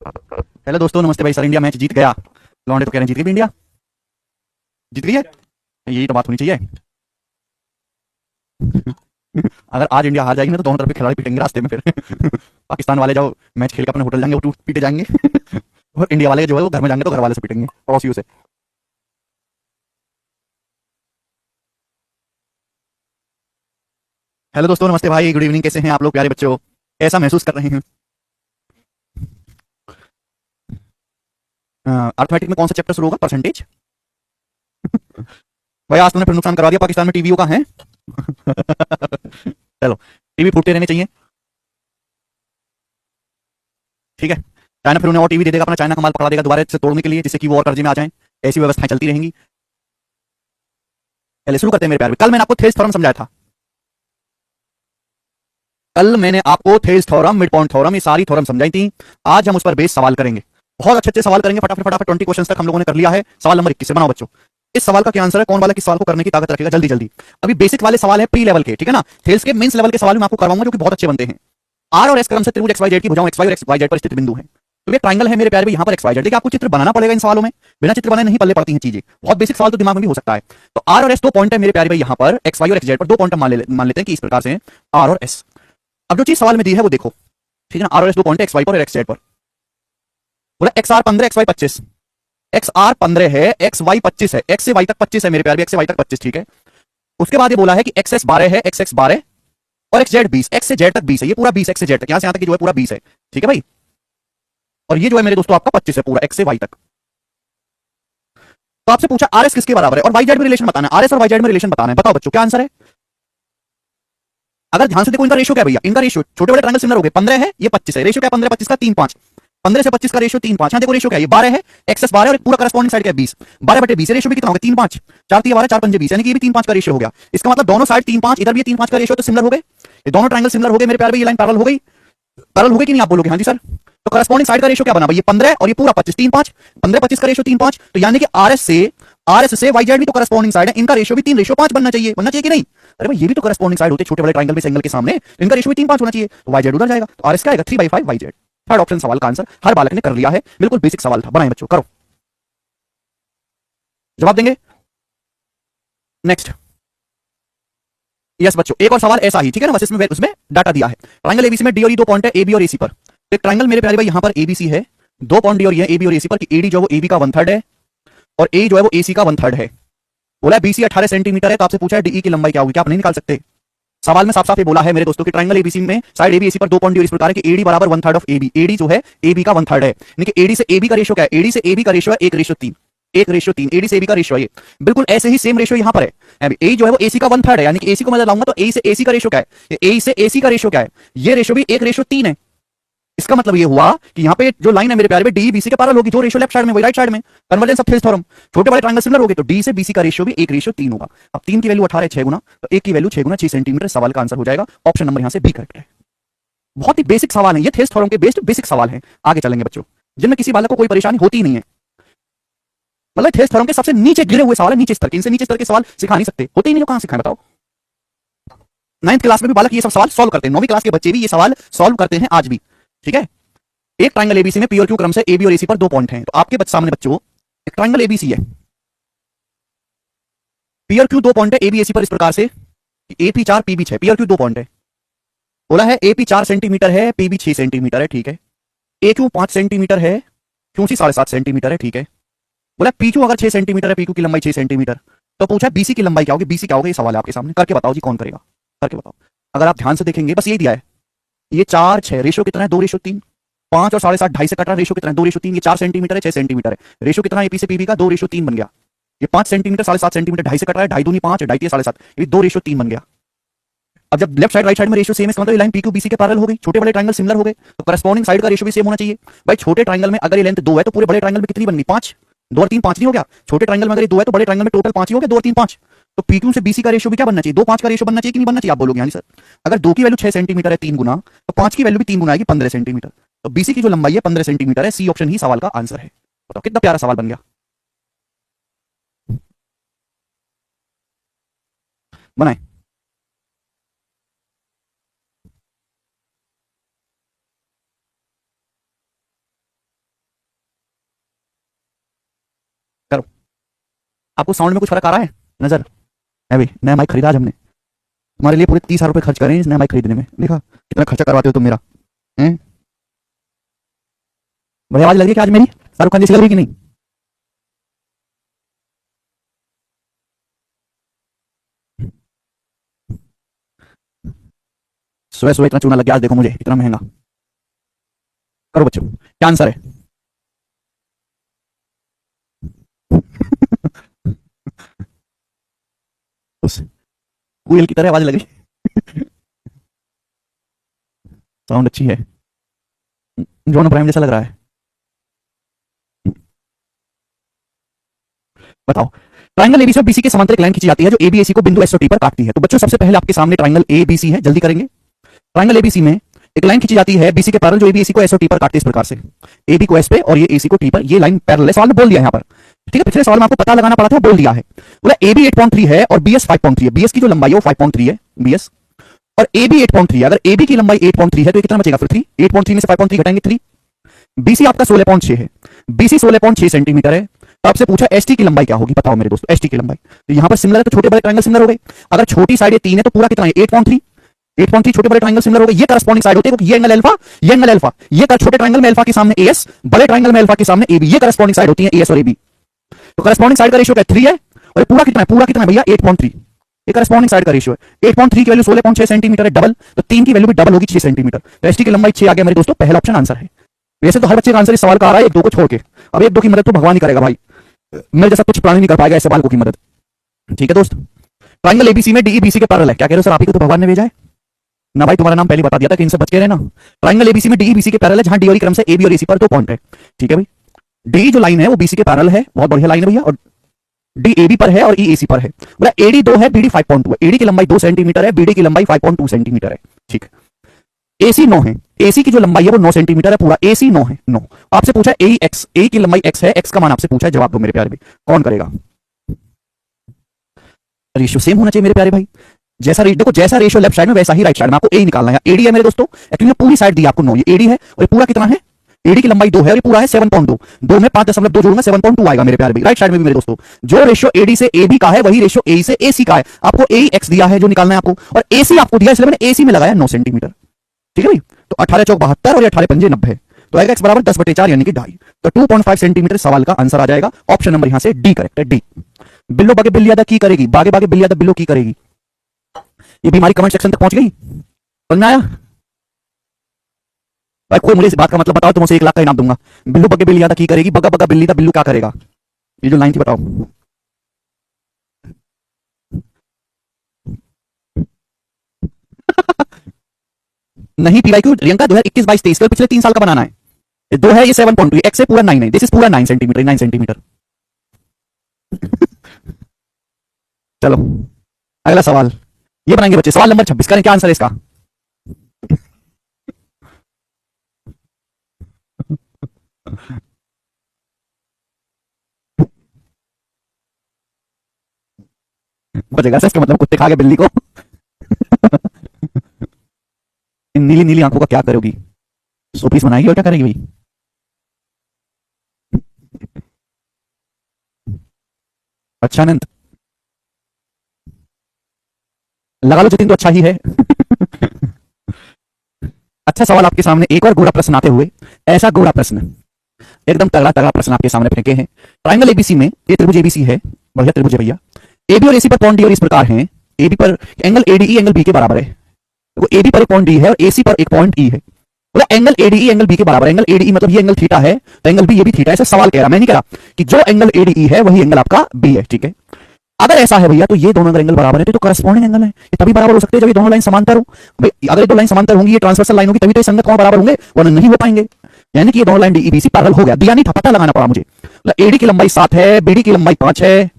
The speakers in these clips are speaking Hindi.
हेलो दोस्तों, नमस्ते भाई। सर इंडिया मैच जीत गया। लौंडे तो कह रहे हैं जीत गई भी इंडिया। जीत गई है। यही तो बात होनी चाहिए। अगर आज इंडिया हार जाएगी ना तो दोनों तरफ के खिलाड़ी पिटेंगे रास्ते में फिर। पाकिस्तान वाले जाओ मैच खेल के अपने होटल जाएंगे, वो टूट पीटे जाएंगे। और इंडिया वाले जो है वो घर में जाएंगे तो घर वाले से पिटेंगे, पड़ोसियों से। हेलो दोस्तों, नमस्ते भाई, गुड इवनिंग। कैसे हैं आप लोग प्यारे बच्चों? ऐसा महसूस कर रहे हैं? अर्थमेटिक में कौन सा चैप्टर शुरू होगा? परसेंटेज। भाई आज तुमने फिर नुकसान करवा दिया, पाकिस्तान में टीवीओ का है। चलो, टीवी फूटते रहने चाहिए। ठीक है। चाइना फिर उन्हें और टीवी दे देगा, अपना चाइना का माल पकड़ा देगा दोबारा से तोड़ने के लिए, जिससे कि वो और कर्जे में आ जाएं। ऐसी व्यवस्थाएं चलती रहेंगी। पहले शुरू करते हैं मेरे प्यार में। कल मैंने आपको थेल्स थ्योरम समझाया था। कल मैंने आपको Thales theorem, mid point theorem, ये सारी थ्योरम समझाई थी। आज हम उस पर बेस सवाल करेंगे। बहुत अच्छे अच्छे सवाल करेंगे, फटाफट फटाफट 20 क्वेश्चन तक हम लोगों ने कर लिया है। सवाल नंबर 21 से बनाओ बच्चों। इस सवाल का क्या आंसर है? कौन वाला किस सवाल को करने की ताकत रखेगा? जल्दी जल्दी। अभी बेसिक वाले सवाल है प्री लेवल के, ठीक है ना। थेल्स के मेंस लेवल के सवाल मैं आपको करवाऊंगा जो कि बहुत अच्छे बनते हैं। आर और एस क्रम से त्रिभुज एक्स वाई जेड की भुजाओं एक्स वाई और एक्स वाई जेड पर स्थित बिंदु है। तो ये ट्राइंगल है मेरे प्यारे भाई, यहाँ पर एक्स वाई जेड। देखिए आपको चित्र बनाना पड़ेगा इन सवालों में। बिना चित्र बनाए नहीं पल्ले पड़ती हैं चीजें। बहुत बेसिक सवाल तो दिमाग में भी हो सकता है। तो आर और एस दो पॉइंट है मेरे प्यारे भाई, यहाँ पर एक्स वाई और एक्स जेड पर दो पॉइंट मान लेते हैं कि इस प्रकार से आर और एस। अब जो चीज सवाल में दी है वो देखो, ठीक है ना। आर और एस दो पॉइंट है एक्स वाई पर और एक्स जेड पर। बोला X R 15, X Y 25। X R 15 है, एक्स वाई 25 है। एक्स से वाई तक 25 है मेरे प्यारे भाई, एक्स से वाई तक 25, ठीक है। उसके बाद ये बोला है कि एक्स एस 12 है, एक्स एक्स 12 और एक्स जेड 20। एक्स से जेड तक 20 है, ये पूरा 20 एक्स से जेड तक, यहां से यहां तक जो है पूरा 20 है, ठीक है भाई। और ये जो है मेरे दोस्तों आपका 25 है पूरा, एक्स से वाई तक। तो आपसे पूछा आर एस किसके बराबर है और वाई जेड में रिलेशन बताना है। आर एस और वाई जेड में रिलेशन बताना है। बताओ बच्चों क्या आंसर है? अगर ध्यान से देखो इनका रेशियो क्या है भैया, इनका रेशियो छोटे बड़े ट्रायंगल सिमिलर हो गए। 15 है, ये 25 है। रेशियो क्या है? 15 25 का 3 5। 15 से 25 का रेशियो 3 5। यहां देखो रेशियो क्या है, ये 12 है, एक्सेस 12 और एक पूरा करस्पॉन्डिंग साइड का 20। 12 बटे 20 रेशियो भी कितना होगा? 3 5। 4 3 12, 4 5 20, यानी कि ये भी 3 5 का रेशियो हो गया। इसका मतलब दोनों साइड 3 5, इधर भी 3 5 का रेशियो, तो सिमिलर हो गए। ये दोनों ट्रायंगल सिमिलर हो गए मेरे प्यारे भाई। ये लाइन पैरेलल हो गई। पैरेलल हो गई कि नहीं? आप बोलोगे हाँ जी सर। तो करस्पॉन्डिंग साइड का रेशियो क्या बना भाई? ये 15 और ये पूरा 25, 3 5। 15 25 का रेशियो 3 5, तो यानी कि आर एस से वाई जेड भी तो करस्पॉन्डिंग साइड है, इनका रेशियो भी 3 रेशियो 5 बनना चाहिए कि नहीं? अरे भाई ये भी तो करस्पॉन्डिंग साइड होते छोटे बड़े ट्रायंगल में एंगल के सामने, तो इनका रेशियो भी 3 5 होना चाहिए। तो वाई जेड उधर जाएगा, तो आर एस क्या आएगा? 3/5 वाई जेड। थर्ड ऑप्शन सवाल का आंसर हर बालक ने कर लिया है। बिल्कुल बेसिक सवाल था। बनाए बच्चों, करो जवाब देंगे। नेक्स्ट। यस बच्चों, एक और सवाल ऐसा ही, ठीक है ना, बस इसमें उसमें डाटा दिया है। ट्रायंगल एबीसी में डी और ई दो पॉइंट है, ए बी और एसी पर। एक ट्रायंगल मेरे प्यारे भाई यहाँ पर एबीसी है, दो पॉइंट डी और ये ए बी और एसी पर, कि एडी जो है वो एबी का 1/3 है और ए जो है वो एसी का 1/3 है। बोला है बीसी 18 सेंटीमीटर है, तो आपसे पूछा है डीई की लंबाई क्या होगी? क्या आप नहीं निकाल सकते? सवाल में साफ साफ ये बोला है मेरे दोस्तों कि ट्रायंगल एबीसी में साइड एबी एसी पर दो पॉइंट डी और इस प्रकार है कि एडी बराबर 1/3 ऑफ एबी। एडी जो है एबी का 1/3 है, यानी कि एडी से एबी का रेशियो क्या है? एडी से एबी का रेशियो है 1:3। 1:3 एडी से एबी का रेशियो है ये। बिल्कुल ऐसे ही सेम रेशियो यहाँ पर है। अभी ए जो है वो एसी का 1/3 है, यानी कि एसी को मैं लाऊंगा तो ए से एसी का रेशियो क्या है? ए से एसी का रेशियो क्या है? ये रेशियो भी 1:3 है। इसका मतलब ये हुआ कि यहाँ पे जो लाइन है मेरे प्यारे में डी बीसी के पैरेलल होगी, जो रेशियो लेफ्ट साइड में वही राइट साइड में। Convergence of Thales theorem. छोटे बड़े ट्रायंगल सिमिलर हो गए तो डी से बीसी का रेशियो भी 1:3 होगा। अब 3 की वैल्यू 18 है, 6 गुना, तो 1 की वैल्यू 6 गुना 6 सेंटीमीटर। सवाल का आंसर हो जाएगा ऑप्शन नंबर यहाँ से बी करेक्ट है। बहुत ही बेसिक सवाल है ये, थेल्स थ्योरम के बेस्ड बेसिक सवाल है। आगे चलेंगे बच्चों, जिनमें किसी बालक को कोई परेशानी होती ही नहीं है। मतलब थेल्स थ्योरम के सबसे नीचे गिरे हुए सवाल है, नीचे स्तर के। इनसे नीचे स्तर के सवाल सिखा नहीं सकते, होते ही नहीं, जो कहां सिखाएं बताओ। 9th क्लास में भी बालक ये सब सवाल सॉल्व करते हैं, 9वीं क्लास के बच्चे भी ये सवाल सॉल्व करते हैं आज भी, ठीक है। एक ट्रायंगल एबीसी में पी और क्यू क्रम से एबी और एसी पर दो पॉइंट हैं। तो आपके सामने बच्चों एक ट्रायंगल एबीसी है, पी और क्यू दो पॉइंट है एबी एसी पर इस प्रकार से, एपी 4 पीबी 6। पी और क्यू दो पॉइंट है। बोला है एपी 4 सेंटीमीटर है, पीबी 6 सेंटीमीटर है, ठीक है। ए क्यू 5 सेंटीमीटर है, क्यू सी 7.5 सेंटीमीटर है, ठीक है। बोला पी क्यू अगर 6 सेंटीमीटर है, पी क्यू की लंबाई 6 सेंटीमीटर, तो पूछा बीसी की लंबाई क्या होगी? बीसी क्या होगा? ये सवाल है आपके सामने, करके बताओ जी, कौन करेगा? करके बताओ। अगर आप ध्यान से देखेंगे बस यही दिया है, ये 4 6 रेशियो कितना है? 2:3। 5 और 7.5 2.5 से कट रहा है, रेशियो कितना है? 2:3। ये 4 सेंटीमीटर है, 6 सेंटीमीटर है, रेशियो कितना है? एपी से पीबी का 2:3 बन गया। ये 5 सेंटीमीटर 7.5 सेंटीमीटर 2.5 से कट रहा है, 2.5 दूनी 5, 2.5 7.5, ये 2:3 बन गया। अब जब लेफ्ट साइड राइट साइड में रेशियो सेम है, इसका मतलब ये लाइन पीक्यू बीसी के पैरेलल हो गई। छोटे बड़े ट्रायंगल सिमिलर हो गए, तो करस्पॉन्डिंग साइड का रेशियो भी सेम होना चाहिए। भाई छोटे ट्रायंगल में अगर ये लेंथ 2 है तो पूरे बड़े ट्रायंगल में कितनी बन गई? 5। 2 और 3 5 नहीं हो गया? छोटे ट्रायंगल में अगर ये 2 है तो बड़े ट्रायंगल में टोटल 5 ही हो गया, 2 और 3 5। तो पीक्यू से बीसी का रेशियो भी क्या बनना चाहिए? 2 5 का रेशियो बनना चाहिए कि नहीं बनना चाहिए? आप बोलोगे यानी सर अगर 2 की वैल्यू 6 सेंटीमीटर है 3 गुना, तो 5 की वैल्यू भी 3 गुना आएगी, 15 सेंटीमीटर। तो बीसी की जो लंबाई है 15 सेंटीमीटर है। सी ऑप्शन ही सवाल का आंसर है। बताओ कितना प्यारा सवाल बन गया। बनाए। आपको साउंड में कुछ फर्क आ रहा है नजर है भाई? नया माइक खरीदा आज हमने, तुम्हारे लिए पूरे 30,000 रुपए खर्च करें इस नया माइक खरीदने में। देखा कितना खर्चा करवाते हो तुम मेरा, हैं? बड़ी आवाज लग रही है कि आज मेरी शाहरुख खान जैसी लग रही कि नहीं? सुबह सुबह इतना चूना लग गया आज, देखो मुझे इतना महंगा। करो बच्चों, क्या आंसर है? उस कोयल की तरह आवाज लग रही। साउंड अच्छी है, जॉन अब्राहम जैसा लग रहा है। बताओ, ट्रायंगल एबीसी और बीसी के समांतर एक लाइन खींची जाती है जो एबीएसी को बिंदु एस और टी पर काटती है। तो बच्चों सबसे पहले आपके सामने ट्रायंगल एबीसी है, जल्दी करेंगे। ट्रायंगल एबीसी में एक लाइन खींची जाती है बीसी के पैरेलल जो एबीसी को एस और टी पर काटती है इस प्रकार से, एबी को एस पे और ये एसी को टी पर। ये लाइन पैरेलल है, सवाल में बोल दिया है यहाँ पर, ठीक है। पिछले सवाल में आपको पता लगाना पड़ा था, बोल दिया है। बोला एबी 8.3 है और बीएस 5.3 है। बीएस की जो लंबाई है वो 5.3 है बीएस, और एबी 8.3 है। अगर एबी की लंबाई 8.3 है तो ये कितना बचेगा फिर 3, 8.3 में से 5.3 घटाएंगे 3। बीसी आपका 16.6 है, बीसी 16.6 सेंटीमीटर है। तो आपसे पूछा एसटी की लंबाई क्या होगी, बताओ मेरे दोस्तों एसटी की लंबाई। तो यहां पर सिमिलर है तो छोटे बड़े ट्रायंगल सिमिलर हो गए। अगर छोटी साइड ये 3 है तो पूरा कितना है 8.3, 8.3 छोटे बड़े ट्रायंगल सिमिलर हो गए। ये करस्पॉन्डिंग साइड होती है, ये एंगल अल्फा, ये एंगल अल्फा, ये छोटे ट्रायंगल में अल्फा के सामने एएस, बड़े ट्रायंगल में अल्फा के सामने एबी, ये करस्पॉन्डिंग साइड होती है एएस और एबी। तो करस्पॉन्डिंग साइड का रेशियो क्या 3 है, और पूरा कितना है, पूरा कितना है भैया 8.3। ये करस्पॉन्डिंग साइड का रेशियो है। 8.3 की वैल्यू 16.6 सेंटीमीटर है डबल, तो 3 की वैल्यू भी डबल होगी 6 सेंटीमीटर। तो एसटी की लंबाई 6 आ गया मेरे दोस्तों, पहला ऑप्शन आंसर है। वैसे तो हर बच्चे का आंसर इस सवाल का आ रहा है एक दो को छोड़ के, अब एक दो की मदद तो भगवान ही करेगा भाई, मेरे जैसा कुछ प्राणी नहीं कर पाएगा ऐसे बालकों की मदद, ठीक है दोस्त। ट्रायंगल एबीसी में डीई बीसी के पैरेलल है। क्या कह रहे हो सर, आप ही को तो भगवान ने भेजा है ना भाई, तुम्हारा नाम पहले बता दिया था कि इनसे बच के रहना। ट्रायंगल एबीसी में डीई बीसी के पैरेलल है जहां डी और ई क्रम से एबी और एसी पर 2 पॉइंट है, ठीक है भाई। डी जो लाइन है वो बीसी के पैरेलल है, बहुत बढ़िया लाइन है भैया, और डी एबी पर है और ई एसी पर है। बोला एडी 2 है, बीडी 5.2 है। एडी की लंबाई 2 सेंटीमीटर है, बीडी की लंबाई 5.2 सेंटीमीटर है, ठीक है। एसी 9 है, एसी की जो लंबाई है वो 9 सेंटीमीटर है पूरा, एसी 9 है 9। आपसे पूछा है ए एक्स, ए की लंबाई एक्स है, एक्स का मान आपसे पूछा है, जवाब दो मेरे प्यारे भाई, कौन करेगा? रेशियो सेम होना चाहिए मेरे प्यारे भाई, जैसा देखो जैसा रेशियो लेफ्ट साइड में वैसा ही राइट साइड में, आपको ए निकालना है। एडी है मेरे दोस्तों, एक्चुअली पूरी साइड दी आपको 9, ये एडी है और ये पूरा कितना है, एडी की लंबाई 2 है और ये पूरा है 7.2, 2 में 5.2 जोड़ूंगा 7.2 आएगा मेरे प्यारे भाई। राइट साइड में भी मेरे दोस्तों जो रेशियो एडी से एबी का है वही रेशियो ए से एसी का है। आपको ए एक्स दिया है जो निकालना है आपको, और एसी आपको दिया इसलिए मैंने एसी में लगाया 9 सेंटीमीटर, ठीक है भाई। तो 18 चौक 72 और 18 पंजे 90, तो आएगा x बराबर 10/4 यानी कि 2.5। तो 2.5 सेंटीमीटर सवाल का आंसर आ जाएगा। ऑप्शन नंबर यहां से डी करेक्ट है, डी। बिल्लो बागे बिल्ली अदा की करेगी, बागे बागे बिल्ली अदा बिल्लो की करेगी। ये बीमारी कमेंट सेक्शन तक पहुंच गई, समझ में आया भाई? कोई मुझे इस बात का मतलब बताओ तो मुझे 1 लाख का इनाम दूंगा। बिल्लो बगे बिल्ली अदा की करेगी, बगा बगा बिल्ली दा बिल्लू क्या करेगा, ये जो लाइन थी बताओ। नहीं पीवाईक्यू रियंका 2021-22-23 का पिछले 3 साल का बनाना है। ये 2 है, ये 7.2, एक्स है पूरा 9 है, दिस इज पूरा 9 सेंटीमीटर, 9 सेंटीमीटर। चलो अगला सवाल ये बनाएंगे बच्चे, सवाल नंबर 26 करें, क्या आंसर है इसका? बचेगा सर, इसका मतलब कुत्ते खा गए बिल्ली को। इन नीली नीली आंखों का क्या करोगी, सोपीस बनाएगी और क्या करेगी भाई? अच्छा अनंत लगा लो जितिन, तो अच्छा ही है। अच्छा सवाल आपके सामने एक और गोरा प्रश्न आते हुए, ऐसा गोरा प्रश्न, एकदम तगड़ा तगड़ा प्रश्न आपके सामने फेंके हैं। ट्रायंगल एबीसी में ये त्रिभुज एबीसी है, बढ़िया त्रिभुज है भैया। एबी और एसी पर कोण डी और इस प्रकार हैं, एबी पर एंगल एडीई एंगल बी के बराबर है। तो एबी पर एक पॉइंट डी है और एसी पर एक पॉइंट ई है। बोला एंगल एडीई एंगल बी के बराबर, एंगल एडीई मतलब ये एंगल थीटा है, तो एंगल बी ये भी थीटा है। ऐसा सवाल कह रहा, मैं नहीं कह रहा कि जो एंगल एडीई है वही एंगल आपका बी है, ठीक है। अगर ऐसा है भैया तो ये दोनों अगर एंगल बराबर है तो करस्पॉन्डिंग एंगल है, ये तभी बराबर हो सकते हैं जब ये दोनों लाइन समांतर हो। भाई अगर ये दो लाइन समांतर होंगी, ये ट्रांसवर्सल लाइन होगी, तभी तो ये संगत कोण बराबर होंगे, वरना नहीं हो पाएंगे। यानी कि ये दोनों लाइन डीईबीसी पैरेलल हो गया, दिया नहीं था, पता लगाना पड़ा मुझे। एडी की लंबाई 7 है, बीडी की लंबाई 5 है,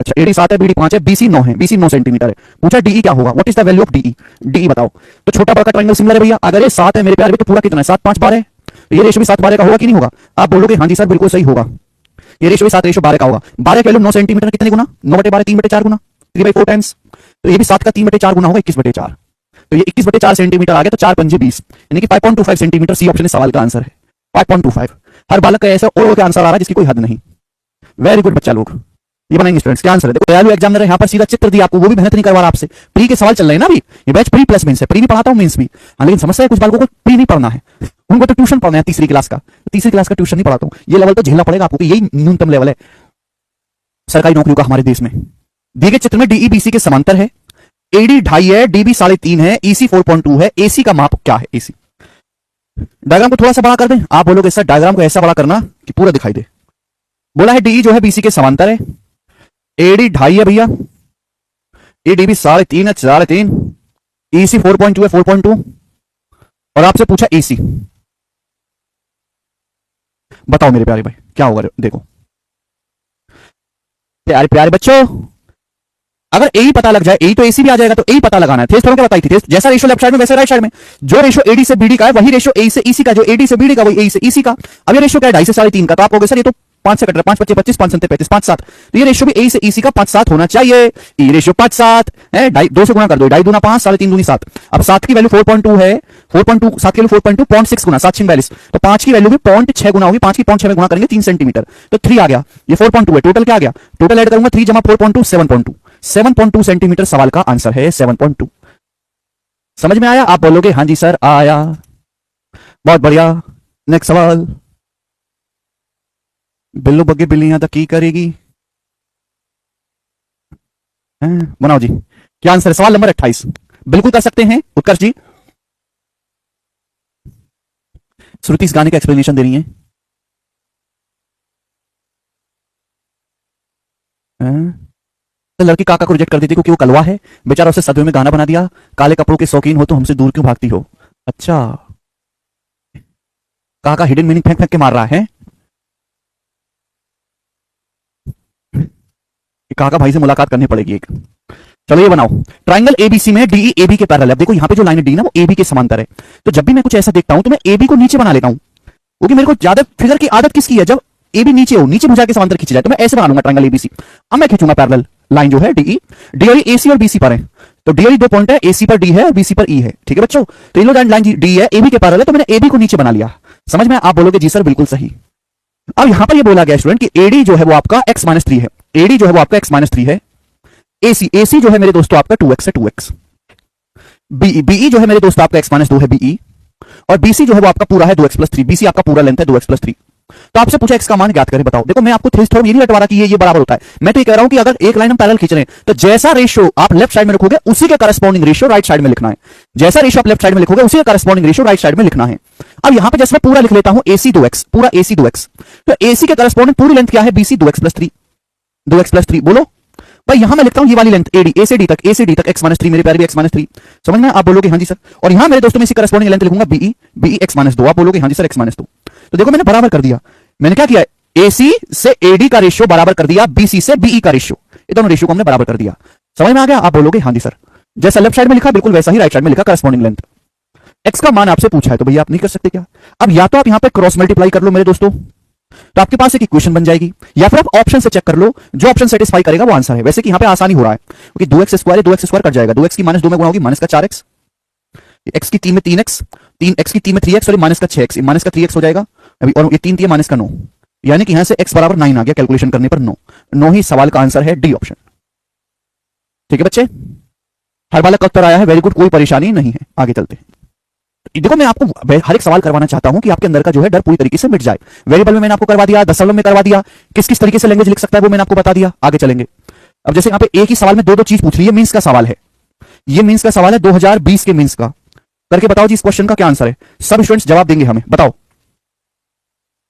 अच्छा एडी 7 है, बीडी 5 है, बीसी 9 है, बीसी 9 सेंटीमीटर है। पूछा डीई क्या होगा, what is the value of DE, DE बताओ। तो छोटा बड़ा का ट्रायंगल सिमिलर है भैया, अगर ये 7 है मेरे प्यारे, तो पूरा कितना है 7 5 12 है, तो ये रेशियो भी 7 12 का होगा कि नहीं होगा? आप बोलोगे हाँ जी सर बिल्कुल सही होगा, ये रेशियो भी 7 रेशियो 12 का होगा। 12 की वैल्यू 9 सेंटीमीटर कितने गुना, 9/12 3/4 गुना, 3/4 टाइम्स, तो ये भी 7 का 3/4 गुना होगा 21/4, तो ये 21/4 सेंटीमीटर आ गया, तो 4 पंजे 20 यानी कि 5.25 सेंटीमीटर। सी ऑप्शन सवाल का आंसर है 5.25। हर बालक का ऐसा और आंसर आ रहा है जिसकी कोई हद नहीं। वेरी गुड बच्चा लोग। ये बनाएंगे स्टूडेंट्स, क्या आंसर है? देखो दयालु एग्जामिनर है, यहाँ पर सीधा चित्र दिया आपको, वो भी मेहनत नहीं करवा रहा आपसे। प्री के सवाल चल रहे हैं ना अभी, ये बैच प्री प्लस मेंस है, प्री भी पढ़ाता हूँ मेंस भी। हाँ, लेकिन समस्या है कुछ बालकों को प्री नहीं पढ़ना है, उनको तो ट्यूशन पढ़ना है तीसरी क्लास का, तीसरी क्लास का ट्यूशन नहीं पढ़ाता हूँ। ये लेवल तो झेलना पड़ेगा आपको, यही न्यूनतम लेवल है सरकारी नौकरियों का हमारे देश में। दिए गए चित्र में डीई बीसी के समांतर है, एडी 2.5 है, डीबी 3.5 है, ईसी 4.2 है, एसी का माप क्या है? एसी डायग्राम को थोड़ा सा बड़ा कर दें, आप बोलोगे सर डायग्राम को ऐसा बड़ा करना कि पूरा दिखाई दे। बोला है डीई जो है बीसी के समांतर है, एडी 2.5 है भैया, एडीबी 3.5 है, 3.5, ईसी 4.2 है, 4.2, और आपसे पूछा एसी। बताओ मेरे प्यारे भाई क्या होगा? देखो प्यारे प्यारे बच्चों, अगर ए पता लग जाए, ए तो एसी भी आ जाएगा, तो ए पता लगाना है। थेस थोड़ा क्या बताई थी, जैसा रेशो लेफ्ट साइड में वैसे राइट साइड में, जो रेशो एडी से बीडी का है वही रेशो ए से ईसी का, जो एडी से बीडी का वही ए से ईसी का। अब ये रेशो क्या है? 2.5 से 3.5 का, तो आप कहोगे सर ये तो 5 से कट रहा है, 5 25 25, 5 7 35, 5 7, तो ये रेशो भी ए से ईसी का 5 7 होना चाहिए। ये रेशो 5 7 है, 2 से गुणा कर दो, 2.5 दूना 5, 3.5 दूनी 7। अब 7 की वैल्यू 4.2 है, 4.2 7 की वैल्यू 4.2, 0.6 गुना 7 6 42, तो 5 की वैल्यू भी 0.6 गुना होगी, 5 की 0.6 में गुणा करेंगे 3 सेंटीमीटर, तो 3 आ गया। ये 4.2 है, टोटल क्या आ गया? टोटल ऐड करूंगा 3 जमा 4.2 7.2, 7.2 सेंटीमीटर सवाल का आंसर है 7.2। समझ में आया? आप बोलोगे हाँ जी सर आया, बहुत बढ़िया। नेक्स्ट सवाल, बिल्लू बग्गे बिल्लियां तो की करेगी, बनाओ जी क्या आंसर है? सवाल नंबर 28 बिल्कुल कर सकते हैं उत्कर्ष जी। श्रुति इस गाने का एक्सप्लेनेशन दे रही है। तो लड़की काका को रिजेक्ट कर दी थी क्योंकि वो कलवा है, बेचारा उसे सदमे में गाना बना दिया, काले कपड़ों के शौकीन हो तो हमसे दूर क्यों भागती हो। अच्छा, काका हिडन मीनिंग फेंक फेंक के मार रहा है। काका भाई से मुलाकात करनी पड़ेगी एक। चलो ये बनाओ, ट्राइंगल एबीसी में डीई एबी के पैरेलल है। देखो यहाँ पे जो लाइन डी ना वो एबी के समांतर है, तो जब भी मैं कुछ ऐसा देखता हूं तो मैं एबी को नीचे बना लेता हूं, क्योंकि मेरे को ज्यादा फिगर की आदत किसकी है? जब एबी नीचे हो, नीचे भुजा के समांतर खींची जाए, तो मैं ऐसे बना लूंगा ट्राइंगल एबीसी। अब मैं खींचूंगा पैरेलल लाइन जो है डीई, डी और एसी और बीसी पर है, तो डी और 2 पॉइंट है, एसी पर डी है और बीसी पर ई है। ठीक है बच्चों, तो इन लाइन डी है एबी के पैरेलल है, तो मैंने एबी को नीचे बना लिया। समझ में? आप बोलोगे जी सर बिल्कुल सही। अब यहां पर ये बोला गया स्टूडेंट कि एडी जो है वो आपका x-3 है, एडी जो है वो आपका x-3 है, एसी जो है मेरे दोस्तों आपका 2x है, 2x। बीई जो है मेरे दोस्तों आपका x-2 है, बीई, और बीसी जो है वो आपका पूरा है 2x+3, बीसी आपका पूरा लेंथ है 2x+3। तो आपसे पूछा x का मान ज्ञात करें, बताओ। देखो मैं आपको थ्योरम ये नहीं लटवा रहा कि ये बराबर होता है, मैं तो ये कह रहा हूं कि अगर एक लाइन हम पैरेलल खींच रहे हैं तो जैसा रेशियो आप लेफ्ट साइड में रखोगे उसी के करस्पॉन्डिंग रेशियो राइट साइड में लिखना है, जैसा रेशियो आप लेफ्ट साइड में लिखोगे उसी के करस्पॉन्डिंग रेशियो राइट साइड में लिखना है। अब यहां पे जैसे मैं पूरा लिख लेता हूं AC 2x, पूरा AC 2x, तो AC के करस्पॉन्डिंग पूरी लेंथ क्या है? BC 2x+3, 2x+3। बोलो भाई, यहां मैं लिखता हूं ये वाली लेंथ AD, A से D तक, A से D तक x-3, मेरे प्यारे भी x-3। समझ में? आप बोलोगे हां जी सर। और यहां मेरे दोस्तों में इसी करस्पॉन्डिंग लेंथ लिखूंगा BE, BE x-2, आप बोलोगे हां जी सर x-2। तो देखो मैंने बराबर कर दिया, मैंने क्या किया? AC से AD का रेशियो बराबर कर दिया BC से BE का रेशियो, ये दोनों रेशियो को हमने बराबर कर दिया। समझ में आ गया? आप बोलोगे हां जी सर। जैसा लेफ्ट साइड में लिखा बिल्कुल वैसा ही राइट साइड में लिखा करस्पॉन्डिंग लेंथ। x का मान आपसे पूछा है तो भैया आप नहीं कर सकते क्या? अब या तो आप यहां पे क्रॉस मल्टीप्लाई कर लो मेरे दोस्तों, तो आपके पास एक इक्वेशन बन जाएगी, या फिर आप ऑप्शन से चेक कर लो, जो ऑप्शन सेटिस्फाई करेगा वो आंसर है। वैसे कि यहां पे आसानी हो रहा है क्योंकि 2x² है, 2x² कट जाएगा, 2x की -2 में गुणा होगी माइनस का 4x, x की 3 में 3x, 3x की 3 में 3x, और माइनस का 6x, माइनस का 3x हो जाएगा अभी, और ये 3 माइनस का 9, यानी कि यहां से x बराबर 9 आ गया, कैलकुलेशन करने पर 9 ही सवाल का आंसर है, डी ऑप्शन। ठीक है बच्चे, हर बालक का उत्तर आया है, वेरी गुड, कोई परेशानी नहीं है। आगे चलते हैं। देखो मैं आपको हर एक सवाल करवाना चाहता हूं कि आपके अंदर का जो है डर पूरी तरीके से मिट जाए। वेरिएबल में मैंने आपको करवा दिया, दशमलव में करवा दिया, किस किस तरीके से लैंग्वेज लिख सकता है वो मैंने आपको बता दिया। आगे चलेंगे। अब जैसे यहाँ पे एक ही सवाल में दो चीज पूछ ली है, मींस का सवाल है, ये मींस का सवाल है 2020 के मींस का, करके बताओ जी इस क्वेश्चन का क्या आंसर है। सब स्टूडेंट्स जवाब देंगे हमें, बताओ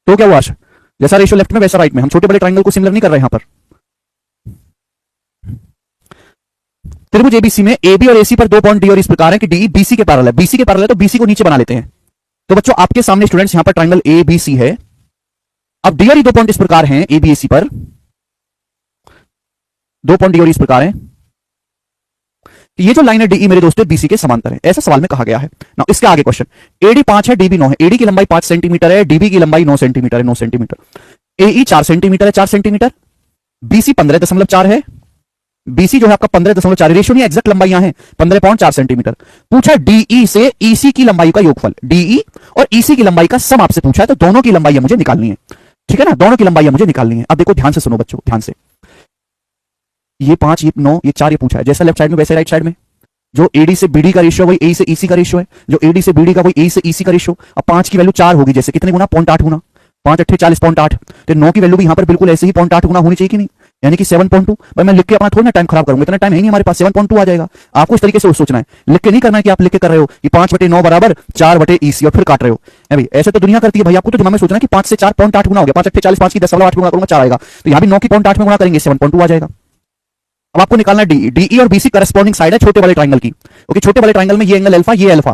तो क्या हुआ? जैसा रेशियो लेफ्ट में वैसा राइट में, हम छोटे बड़े ट्रायंगल को सिमिलर नहीं कर रहे यहां पर। त्रिभुज एबीसी में AB और AC पर 2 पॉइंट डी और इस प्रकार है कि DE BC के पैरेलल है, BC के पैरेलल है तो BC को नीचे बना लेते हैं। तो बच्चों आपके सामने स्टूडेंट्स यहां पर ट्रायंगल ABC है। अब D और E 2 पॉइंट इस प्रकार हैं, AB AC पर 2 पॉइंट डी और इस प्रकार है, ये जो लाइन है DE मेरे दोस्तों BC के समांतर है, ऐसा सवाल में कहा गया है ना। इसके आगे क्वेश्चन, AD 5 है, DB 9 है, AD की लंबाई 5 सेंटीमीटर है, DB की लंबाई 9 सेंटीमीटर है, 9 सेंटीमीटर, AE 4 सेंटीमीटर है, 4 सेंटीमीटर, BC 15.4 है, BC जो है आपका 15.4, रेशियो नहीं एग्जैक्ट लंबाइयां हैं, 15.4 सेंटीमीटर। पूछा DE से EC की लंबाई का योगफल, DE और EC की लंबाई का सम आपसे पूछा है, तो दोनों की लंबाई मुझे निकालनी है। ठीक है ना, दोनों की लंबाई मुझे निकालनी है। अब देखो ध्यान से सुनो बच्चों, ध्यान से। ये 5, ये 9, ये 4, ये पूछा है। जैसा लेफ्ट साइड में वैसे राइट साइड में। जो एडी से बीडी का रेशियो वही ए से ईसी का रेशियो है, जो एडी से बीडी का वही ए से ईसी का रेशियो। अब 5 की वैल्यू 4 होगी, जैसे कितने गुना, 0.8 गुना, 5 8 40.8। तो 9 की वैल्यू भी यहाँ पर बिल्कुल ऐसे ही 0.8 गुना होनी चाहिए कि नहीं, यानी कि 7.2। भाई मैं लिख के अपना थोड़ा ना टाइम खराब करूंगा, इतना टाइम है नहीं हमारे पास, 7.2 आ जाएगा। आपको इस तरीके से सोचना है, लिख के नहीं करना है कि आप लिख के कर रहे हो कि 5/9 बराबर 4/EC और फिर काट रहे हो। भाई ऐसे तो दुनिया करती है भाई, आपको तो दिमाग में सोचना है कि 5 से 4 0.8 गुना हो गया, 5 8 40, 5 की 10 8 गुना करूंगा 4 आएगा। तो यहाँ भी 9 की 0.8 में गुना करेंगे 7.2 आ जाएगा। अब आपको निकालना है डी, डीई और बीसी करस्पॉन्डिंग साइड है छोटे वाले ट्राइंगल की। ओके, छोटे वाले ट्राइंगल में ये एंगल अल्फा, ये अल्फा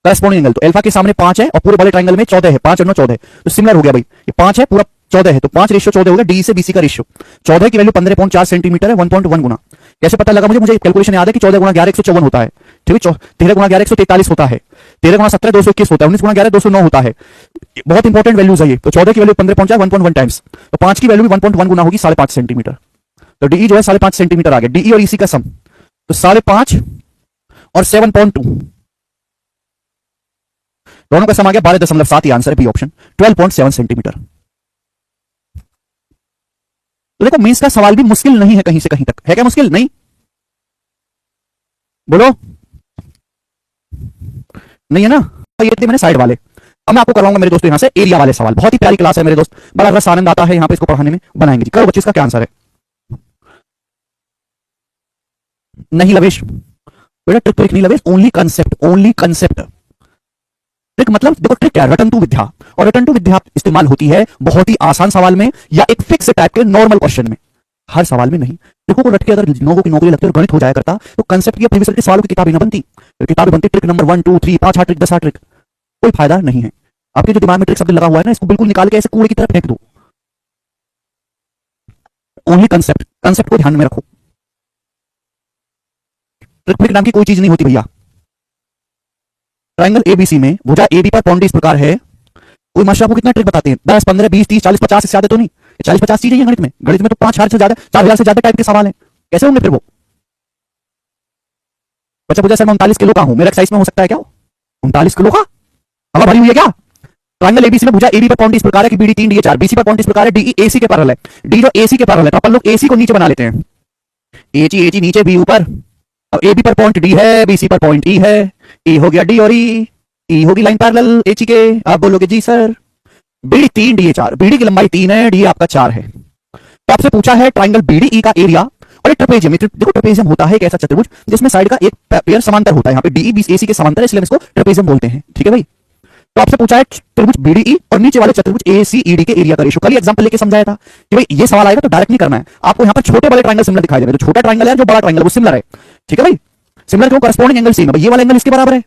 करस्पॉन्डिंग एंगल, तो अल्फा के सामने 5 है और पूरे वाले ट्राइंगल में 14 है, 5 और 9 14, तो सिमिलर हो गया भाई। ये 5 है, पूरा 14 है, तो 5:14 हो गया डी से बीसी का रेशियो। 14 की वैल्यू 15.4 सेंटीमीटर है, 1.1 गुना। कैसे पता लगा मुझे कैलकुलेशन याद है कि 14 गुना 11 154 होता है, ठीक है। 13 गुना 11 143 होता है, 13 गुना 17 221 होता है, 19 गुना 11 209 होता है। बहुत इंपॉर्टेंट वैल्यूज है ये। तो 14 की वैल्यू 15.4 1.1 टाइम्स, तो 5 की वैल्यू भी 1.1 गुना होगी, 5.5 सेंटीमीटर। तो डीई जो है 5.5 सेंटीमीटर आ गया, डीई और ईसी का सम, तो 5.5 और 7.2 दोनों का सम आ गया 12.7। ये आंसर है बी ऑप्शन, 12.7 सेंटीमीटर। तो देखो मेंस का सवाल भी मुश्किल नहीं है कहीं से कहीं तक, है क्या मुश्किल? नहीं, बोलो नहीं है ना। ये थे मैंने साइड वाले। अब मैं आपको करवाऊंगा मेरे दोस्तों यहां से एरिया वाले सवाल। बहुत ही प्यारी क्लास है मेरे दोस्त, बड़ा रस आनंद आता है यहां पे इसको पढ़ाने में। बनाएंगे जी, करो बच्चे, इसका क्या आंसर है? नहीं लवेश बेटा, ट्रिक ट्रिक नहीं Lavesh, only concept, only concept. Trick मतलब देखो, ट्रिक क्या है? रटन टू विद्या, और रटन टू विद्या इस्तेमाल होती है बहुत ही आसान सवाल में या एक फिक्स टाइप के नॉर्मल क्वेश्चन में, हर सवाल में नहीं। ट्रिकों को रट के अगर लोगों की नौकरी लगती है और गणित हो जाया करता तो कंसेप्ट की प्रीवियस के सवालों की किताब ही ना बनती। किताबें बनती ट्रिक नंबर 1 2 3 5 ट्रिक 10 ट्रिक, कोई फायदा नहीं है। आपके जो दिमाग में ट्रिक शब्द लगा हुआ है ना, इसको बिल्कुल निकाल के ऐसे कूड़े की तरफ फेंक दो। ओनली कंसेप्ट, कंसेप्ट को ध्यान में रखो। ट्रिक नाम की कोई चीज नहीं होती भैया। ट्रायंगल एबीसी में भुजा एबी पर पॉइंट इस प्रकार है। कोई मास्टर आपको कितना ट्रिक बताते हैं? 10 15 20 30 40 50 से ज्यादा तो नहीं, 40 50 चीजें हैं गणित में। गणित में तो 5000 से ज्यादा, 4000 से ज्यादा टाइप के सवाल हैं। कैसे होंगे फिर वो? बच्चा पूछा सर मैं 39 किलो का हूं, मेरा एक्सरसाइज में हो सकता है क्या 39 किलो का? हवा भरी हुई है क्या? ट्रायंगल एबीसी में भुजा एबी पर पॉइंट इस प्रकार है कि बीडी 3 डी 4, बीसी पर पॉइंट इस प्रकार है, डीई एसी के पैरेलल है। डी जो एसी के पैरेलल है तो अपन लोग एसी को नीचे बना लेते हैं, एची नीचे बी ऊपर। अब ए बी पर पॉइंट डी है, बी सी पर पॉइंट ई है, ए हो गया डी और ई होगी लाइन पैरेलल एची के। आप बोलोगे जी सर बीडी 3 डी 4, बीडी की लंबाई 3 है, डी आपका 4 है। तो आपसे पूछा है ट्राइंगल बीडी ई का एरिया और एक ट्रेपेजियम। देखो ट्रेपेजियम होता है एक ऐसा चतुर्भुज जिसमें साइड का एक पेयर समांतर होता है। यहाँ पे डीई बी एसी के समांतर है, इसलिए इसको ट्रेपेजियम बोलते हैं, ठीक है भाई। तो आपसे पूछा है त्रिभुज बीडीई और नीचे वाले चतुर्भुज एसीईडी के एरिया का रेशियो। कल एग्जांपल लेके समझाया था कि भाई ये सवाल आएगा तो डायरेक्ट नहीं करना है आपको। यहाँ पर छोटे वाले ट्रायंगल सिमिलर दिखाई दे रहे हैं, जो छोटा ट्रायंगल है जो बड़ा ट्रायंगल वो सिमिलर है, ठीक है भाई। सिमिलर क्यों? करस्पॉन्डिंग एंगल सेम है। ये वाला एंगल इसके बराबर है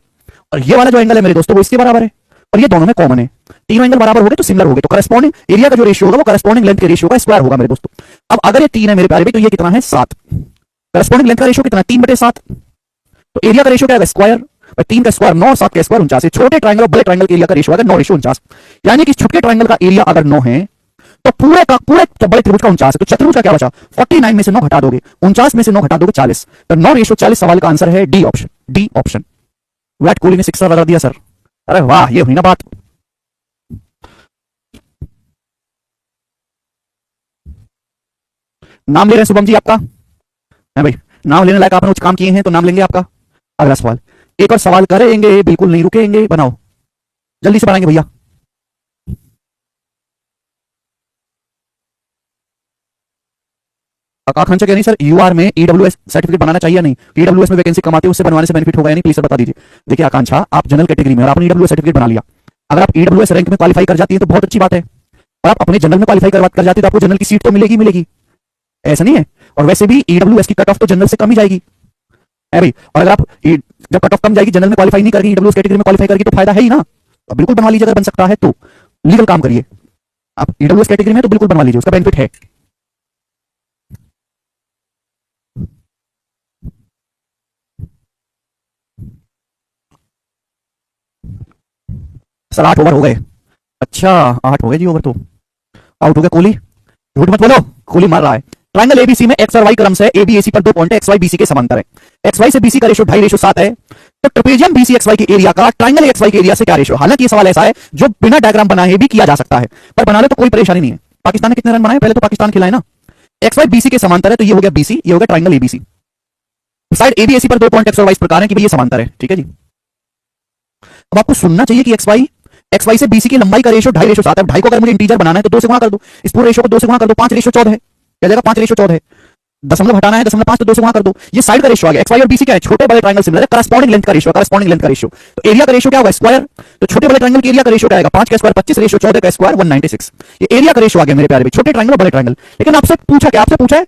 और ये वाला जो एंगल है मेरे दोस्तों वो इसके बराबर है, और ये दोनों में कॉमन है। तीनों एंगल बराबर हो गए तो सिमिलर हो गए, तो करस्पॉन्डिंग एरिया का जो रेशियो होगा वो करस्पॉन्डिंग लेंथ के रेशियो का स्क्वायर होगा मेरे दोस्तों। अब अगर ये 3 है मेरे प्यारे भाई तो ये कितना है 7। करस्पॉन्डिंग लेंथ का रेशियो कितना है 3/7, तो एरिया का रेशियो क्या है स्क्वायर। 3 का स्क्वायर 9, 7 का स्क्वायर 49 है। छोटे ट्रायंगल और बड़े ट्रायंगल के एरिया का रेशियो अगर 9:49, यानी कि छोटे ट्रायंगल का एरिया अगर 9 है तो पूरे बड़े त्रिभुज का 49 है। तो चतुर्भुज का क्या बचा? 49 में से 9 हटा दोगे, 49 में से 9 हटा दोगे 40, तो 9:40 सवाल का आंसर है D option, D option. Virat Kohli ने 6 बता दिया सर, अरे वाह, ये हुई ना बात। नाम ले रहे हैं शुभम जी आपका है भाई, नाम लेने लायक आपने कुछ काम किए हैं तो नाम लेंगे आपका। अगला सवाल, एक और सवाल करेंगे, बिल्कुल नहीं रुकेंगे, बनाओ जल्दी से बनाएंगे भैया। आकांक्षा कह रही सर यूआर में ईडब्ल्यूएस सर्टिफिकेट बनाना चाहिए या नहीं? ईडब्ल्यूएस में वैकेंसी कमाते हैं उससे बनवाने से बेनिफिट होगा या नहीं? प्लीज सर बता दीजिए। देखिए आकांक्षा, आप जनरल कैटेगरी में और आपने ईडब्ल्यूएस सर्टिफिकेट बना लिया, अगर आप ईडब्ल्यूएस रैंक में क्वालिफाई कर जाती है तो बहुत अच्छी बात है, और आप अपने जनरल में क्वालिफाई कर जाती है तो आपको जनरल की सीट तो मिलेगी मिलेगी, ऐसा नहीं है। और वैसे भी ईडब्ल्यूएस की कट ऑफ तो जनरल से कम ही जाएगी है भाई। और अगर आप जब कट ऑफ कम जाएगी, जनरल में क्वालिफाई नहीं करेगी, ईडब्ल्यूएस कैटेगरी में क्वालिफाई करेगी तो फायदा है ही ना। तो बिल्कुल बनवा लीजिए, अगर बन सकता है तो लीगल काम करिए। आप ईडब्ल्यूएस कैटेगरी में तो बिल्कुल बनवा लीजिए, उसका बेनिफिट है। सर 8 ओवर हो गए। अच्छा 8 हो गए जी ओवर, तो आउट हो गया कोहली। झूठ मत बोलो, कोहली मार रहा है। ट्रायंगल एबीसी में एक्स और वाई क्रम से एबी एसी पर 2 पॉइंट है, एक्स वाई बीसी के समांतर है। एक्स वाई से बीसी का रेशियो 2.5:7 है। तो ट्रेपेजियम बीसी एक्स वाई के एरिया का ट्रायंगल एक्स वाई के एरिया से क्या रेशियो? हालांकि ये सवाल ऐसा है जो बिना डायग्राम बनाए भी किया जा सकता है, पर बना ले तो कोई परेशानी नहीं है। पाकिस्तान ने कितने रन बनाए? पहले तो पाकिस्तान खिलाए ना, एक्स वाई बीसी के समांतर है, तो ये हो गया बीसी, ये हो गया ट्राइंगल एबीसी। साइड एबीएसी पर दो पॉइंट एक्स और वाई इस प्रकार है कि भाई ये समांतर है, ठीक है जी। अब आपको सुनना चाहिए कि एक्स वाई से बीसी की लंबाई का रेशो 2.5:7 है। 2.5 को अगर मुझे इंटीजर बनाना है तो 2 से गुणा कर दो, इस पूरे रेशो को 2 से गुणा कर दो, 5:14 है, क्या जाएगा 5:14 है। दशमलव हटाना है, 0.5 तो 2 से गुणा कर दो। ये साइड का रेशो आ गया। एक्स वाई और बीसी क्या है, छोटे बड़े ट्रायंगल सिमिलर है, करस्पॉन्डिंग लेंथ का रेशो, करस्पॉन्डिंग लेंथ का रेशो। तो एरिया का रेशो क्या होगा, स्क्वायर। तो छोटे बड़े ट्रायंगल के एरिया का रेशो क्या आएगा, 5 का स्क्वायर 25, रेशो 14 का स्क्वायर 196। ये एरिया का रेशो आ गया मेरे प्यारे भाई, छोटे ट्रायंगल और बड़े ट्रायंगल। लेकिन आपसे पूछा क्या, आपसे पूछा है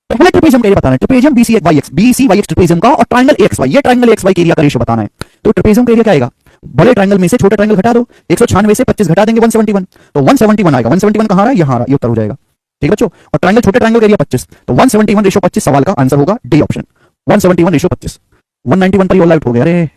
पहले ट्रिपेजियम का एरिया बताना है, trapezium BC Y X, BC Y X trapezium का, और ट्रायंगल एक्स वाई, ये ट्रायंगल एक्स वाई के एरिया का रेशो बताना है। तो ट्रिपेजियम का एरिया क्या आएगा, बड़े ट्रायंगल में से छोटे ट्रायंगल घटा दो, 196 से 25 घटा देंगे 171, तो 171 आएगा। 171 कहां आ रहा है, यहां आ रहा है, ये उत्तर हो जाएगा, ठीक है बच्चों। और ट्रायंगल छोटे ट्रायंगल का एरिया 25, तो 171 रेशो 25 सवाल का आंसर होगा डी ऑप्शन, 171 रेशो 25। 191 पर ही ऑल आउट हो गया, अरे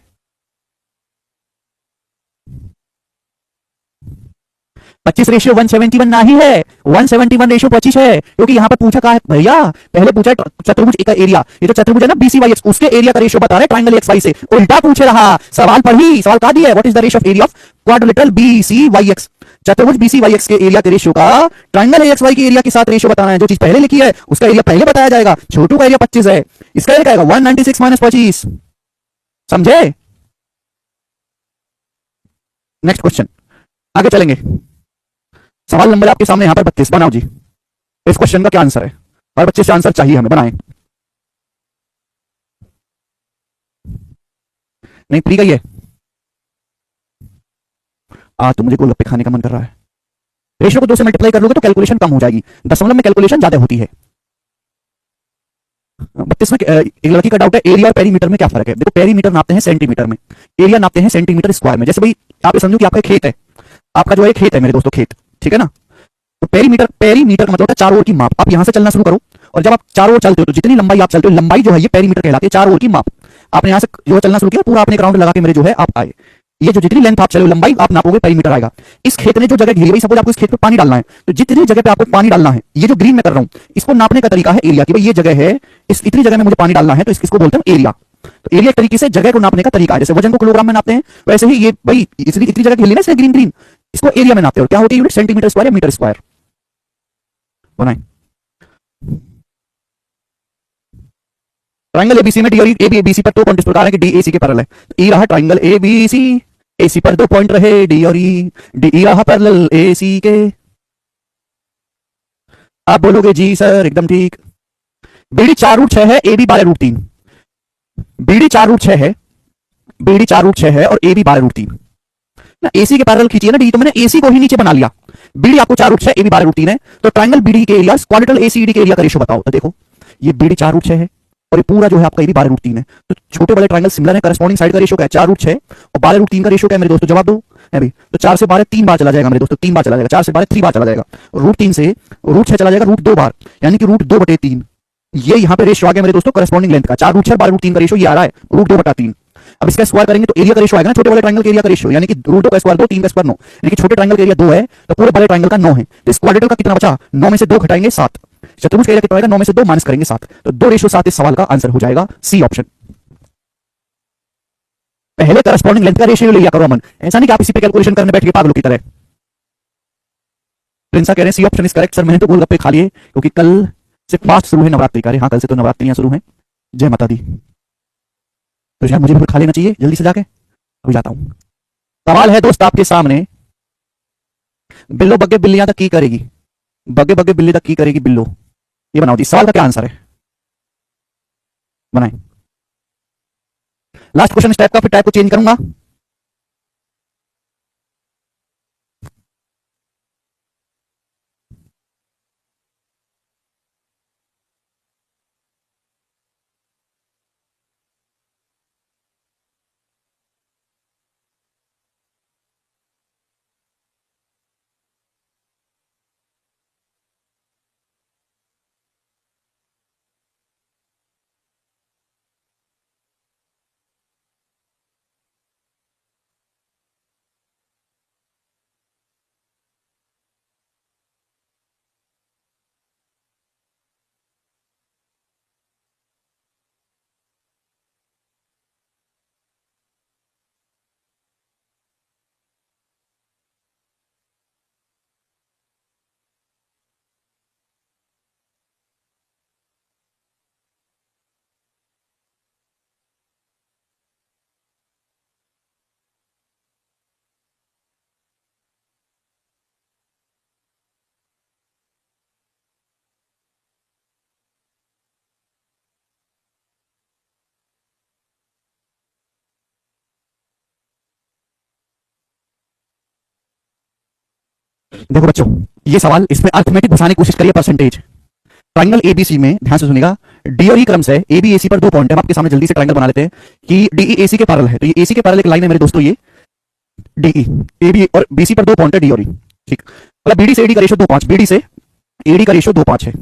25 रेशियो 171 नहीं है, 171 रेशियो 25 है, क्योंकि यहां पर पूछा कहा है भैया, पहले पूछा चतुर्भुज का एरिया, ये जो चतुर्भुज है ना बीसी वाई एक्स, उसके एरिया का रेशियो बता रहे ट्रायंगल एक्स वाई से, उल्टा पूछे रहा। सवाल पढ़ी, सवाल कहा दिया है, what is the ratio of area of quadrilateral BC Y X, चतुर्भुज बीसी वाई एक्स के एरिया के रेशियो का ट्रायंगल एक्स वाई के एरिया के साथ रेशियो बताना है। जो चीज पहले लिखी है उसका एरिया पहले बताया जाएगा। छोटू का एरिया 25 है, इसका एरिया आएगा 196 माइनस 25, समझे। नेक्स्ट क्वेश्चन, आगे चलेंगे। सवाल नंबर आपके सामने यहां पर 32, बनाओ जी इस क्वेश्चन का क्या आंसर है, और 25 का आंसर चाहिए हमें, बनाएं। नहीं फ्री गई है, तो मुझे गोलगप्पे खाने का मन कर रहा है। रेशियो को 2 से मल्टीप्लाई कर लोगे तो कैलकुलेशन कम हो जाएगी, दशमलव में कैलकुलेशन ज्यादा होती है। 32 में एक लड़की का डाउट है, एरिया और पेरीमीटर में क्या फर्क है। देखो पेरीमीटर नापते हैं सेंटीमीटर में, एरिया नापते हैं सेंटीमीटर स्क्वायर में। जैसे भाई आप ये समझो कि आपका खेत है, आपका जो है खेत है मेरे दोस्तों, खेत, ठीक है ना। तो पेरीमीटर, पेरीमीटर का मतलब होता है चारों ओर की माप। आप यहां से चलना शुरू करो, और जब आप चारों ओर चलते हो तो जितनी लंबाई आप चलते हो, लंबाई जो है ये पेरीमीटर कहलाती है, चारों ओर की माप। आपने यहां से जो चलना शुरू किया, पूरा आपने एक राउंड लगा के मेरे जो है आप आए, ये जो जितनी लेंथ आप चले लंबाई आप नापोगे पेरीमीटर आएगा। इस खेत ने जो जगह घेरी, भाई सपोज आपको इस खेत में पानी डालना है, तो जितनी जगह पे आपको पानी डालना है, ये जो ग्रीन में कर रहा हूं, इसको नापने का तरीका है एरिया की। भाई ये जगह है, इस इतनी जगह में मुझे पानी डालना है, तो इसको बोलते हैं एरिया। तो एरिया एक तरीके से जगह को नापने का तरीका है, जैसे वजन को किलोग्राम में नापते हैं, वैसे ही ये भाई इतनी जगह घेरी ना ग्रीन ग्रीन, इसको एरिया में नापते हैं। और क्या होती है यूनिट, सेंटीमीटर स्क्वायर या मीटर स्क्वायर। बनाए ट्रायंगल एबीसी में डी और ए बी सी पर दो पॉइंट इस प्रकार है कि डी एसी के पैरेलल है। तो ई रहा ट्रायंगल एबीसी, एसी पर दो पॉइंट रहे डी और ई, डी रहा पैरेलल एसी के। आप बोलोगे जी सर एकदम ठीक। बीडी 4√6 है, ए बी 12√3। बीडी 4√6 है, बीडी 4√6 है और ए बी 12√3 ना। एसी के पैरेलल खींचिए ना डी, तो मैंने एसी को ही नीचे बना लिया। बीडी आपको 4√6, ए बी 12√3 है, तो ट्रायंगल बीडी के एरिया क्वाड्रिलेटरल एसीडी के एरिया का रेशो बताओ। तो देखो ये बीडी 4√6 है और ये पूरा जो है आपका ए बी 12√3 है, तो छोटे बड़े ट्रायंगल सिमिलर है, करस्पॉन्डिंग साइड का रेशो क्या है 4√6 और 12√3 का रेशो क्या है मेरे दोस्तों, जवाब दो है भाई। तो 4 से 12 3 बार चला जाएगा मेरे दोस्तों, 3 बार चला जाएगा, 4 से 12 3 बार चला जाएगा, √3 से √6 चला जाएगा √2 बार, यानी कि √2/3। ये यहाँ पे रेशो आ गया मेरे दोस्तों करस्पॉन्डिंग लेंथ का, 4√6 12√3 का रेशो ये आ रहा है √2/3। अब इसका स्क्वायर करेंगे तो एरिया का रेशो आएगा ना, छोटे बड़े ट्रायंगल के एरिया का रेशो, यानी कि √2 का स्क्वायर 2, 3 का स्क्वायर 9, यानी कि छोटे ट्रायंगल का एरिया 2 है, तो पूरे बड़े ट्रायंगल का 9 है। तो इस क्वाड्रेटर का कितना बचा, 9 में से 2 घटाएंगे 7। चतुर्भुज का एरिया कितना आएगा, 9 में से 2 माइनस करेंगे 7, तो 2:7 इस सवाल का आंसर हो जाएगा सी ऑप्शन। पहले करस्पॉन्डिंग लेंथ का रेशियो लिया करो अमन, ऐसा नहीं कि आप इसी पे कैलकुलेशन करने बैठ के पागलों की तरह। प्रिंसा कह रहे हैं C option is correct sir, मैंने तो गोलगप्पे खा लिए क्योंकि कल से फास्ट शुरू है नवरात्रि का। हाँ कल से तो नवरात्रियां शुरू हैं, जय माता दी। तो यार मुझे भी खा लेना चाहिए जल्दी से जाके, अभी जाता हूं। सवाल है दोस्त आपके सामने, बिल्लो बग्गे बिल्लियां तक की करेगी, बग्गे बग्गे बिल्ली तक की करेगी बिल्लो, ये बनाओ जी सवाल का क्या आंसर है, बनाए। लास्ट क्वेश्चन इस टाइप का, फिर टाइप को चेंज करूंगा। देखो बच्चों, ये सवाल इसमें अर्थमेटिक घुसाने की कोशिश करिए परसेंटेज। ट्राइंगल एबीसी में ध्यान से सुनिएगा, डी और ई क्रम से ए बी ए सी पर 2 पॉइंट है। हम आपके सामने जल्दी से ट्राइंगल बना लेते हैं कि डी ई ए सी के पैरेलल है। तो ये ए सी के पैरेलल एक लाइन है मेरे दोस्तों, ये डी ई ए बी और बी सी पर 2 पॉइंट है डी और ई। ठीक, मतलब बीडी से एडी का रेशियो 2:5, बीडी से एडी का रेशियो 2:5 है।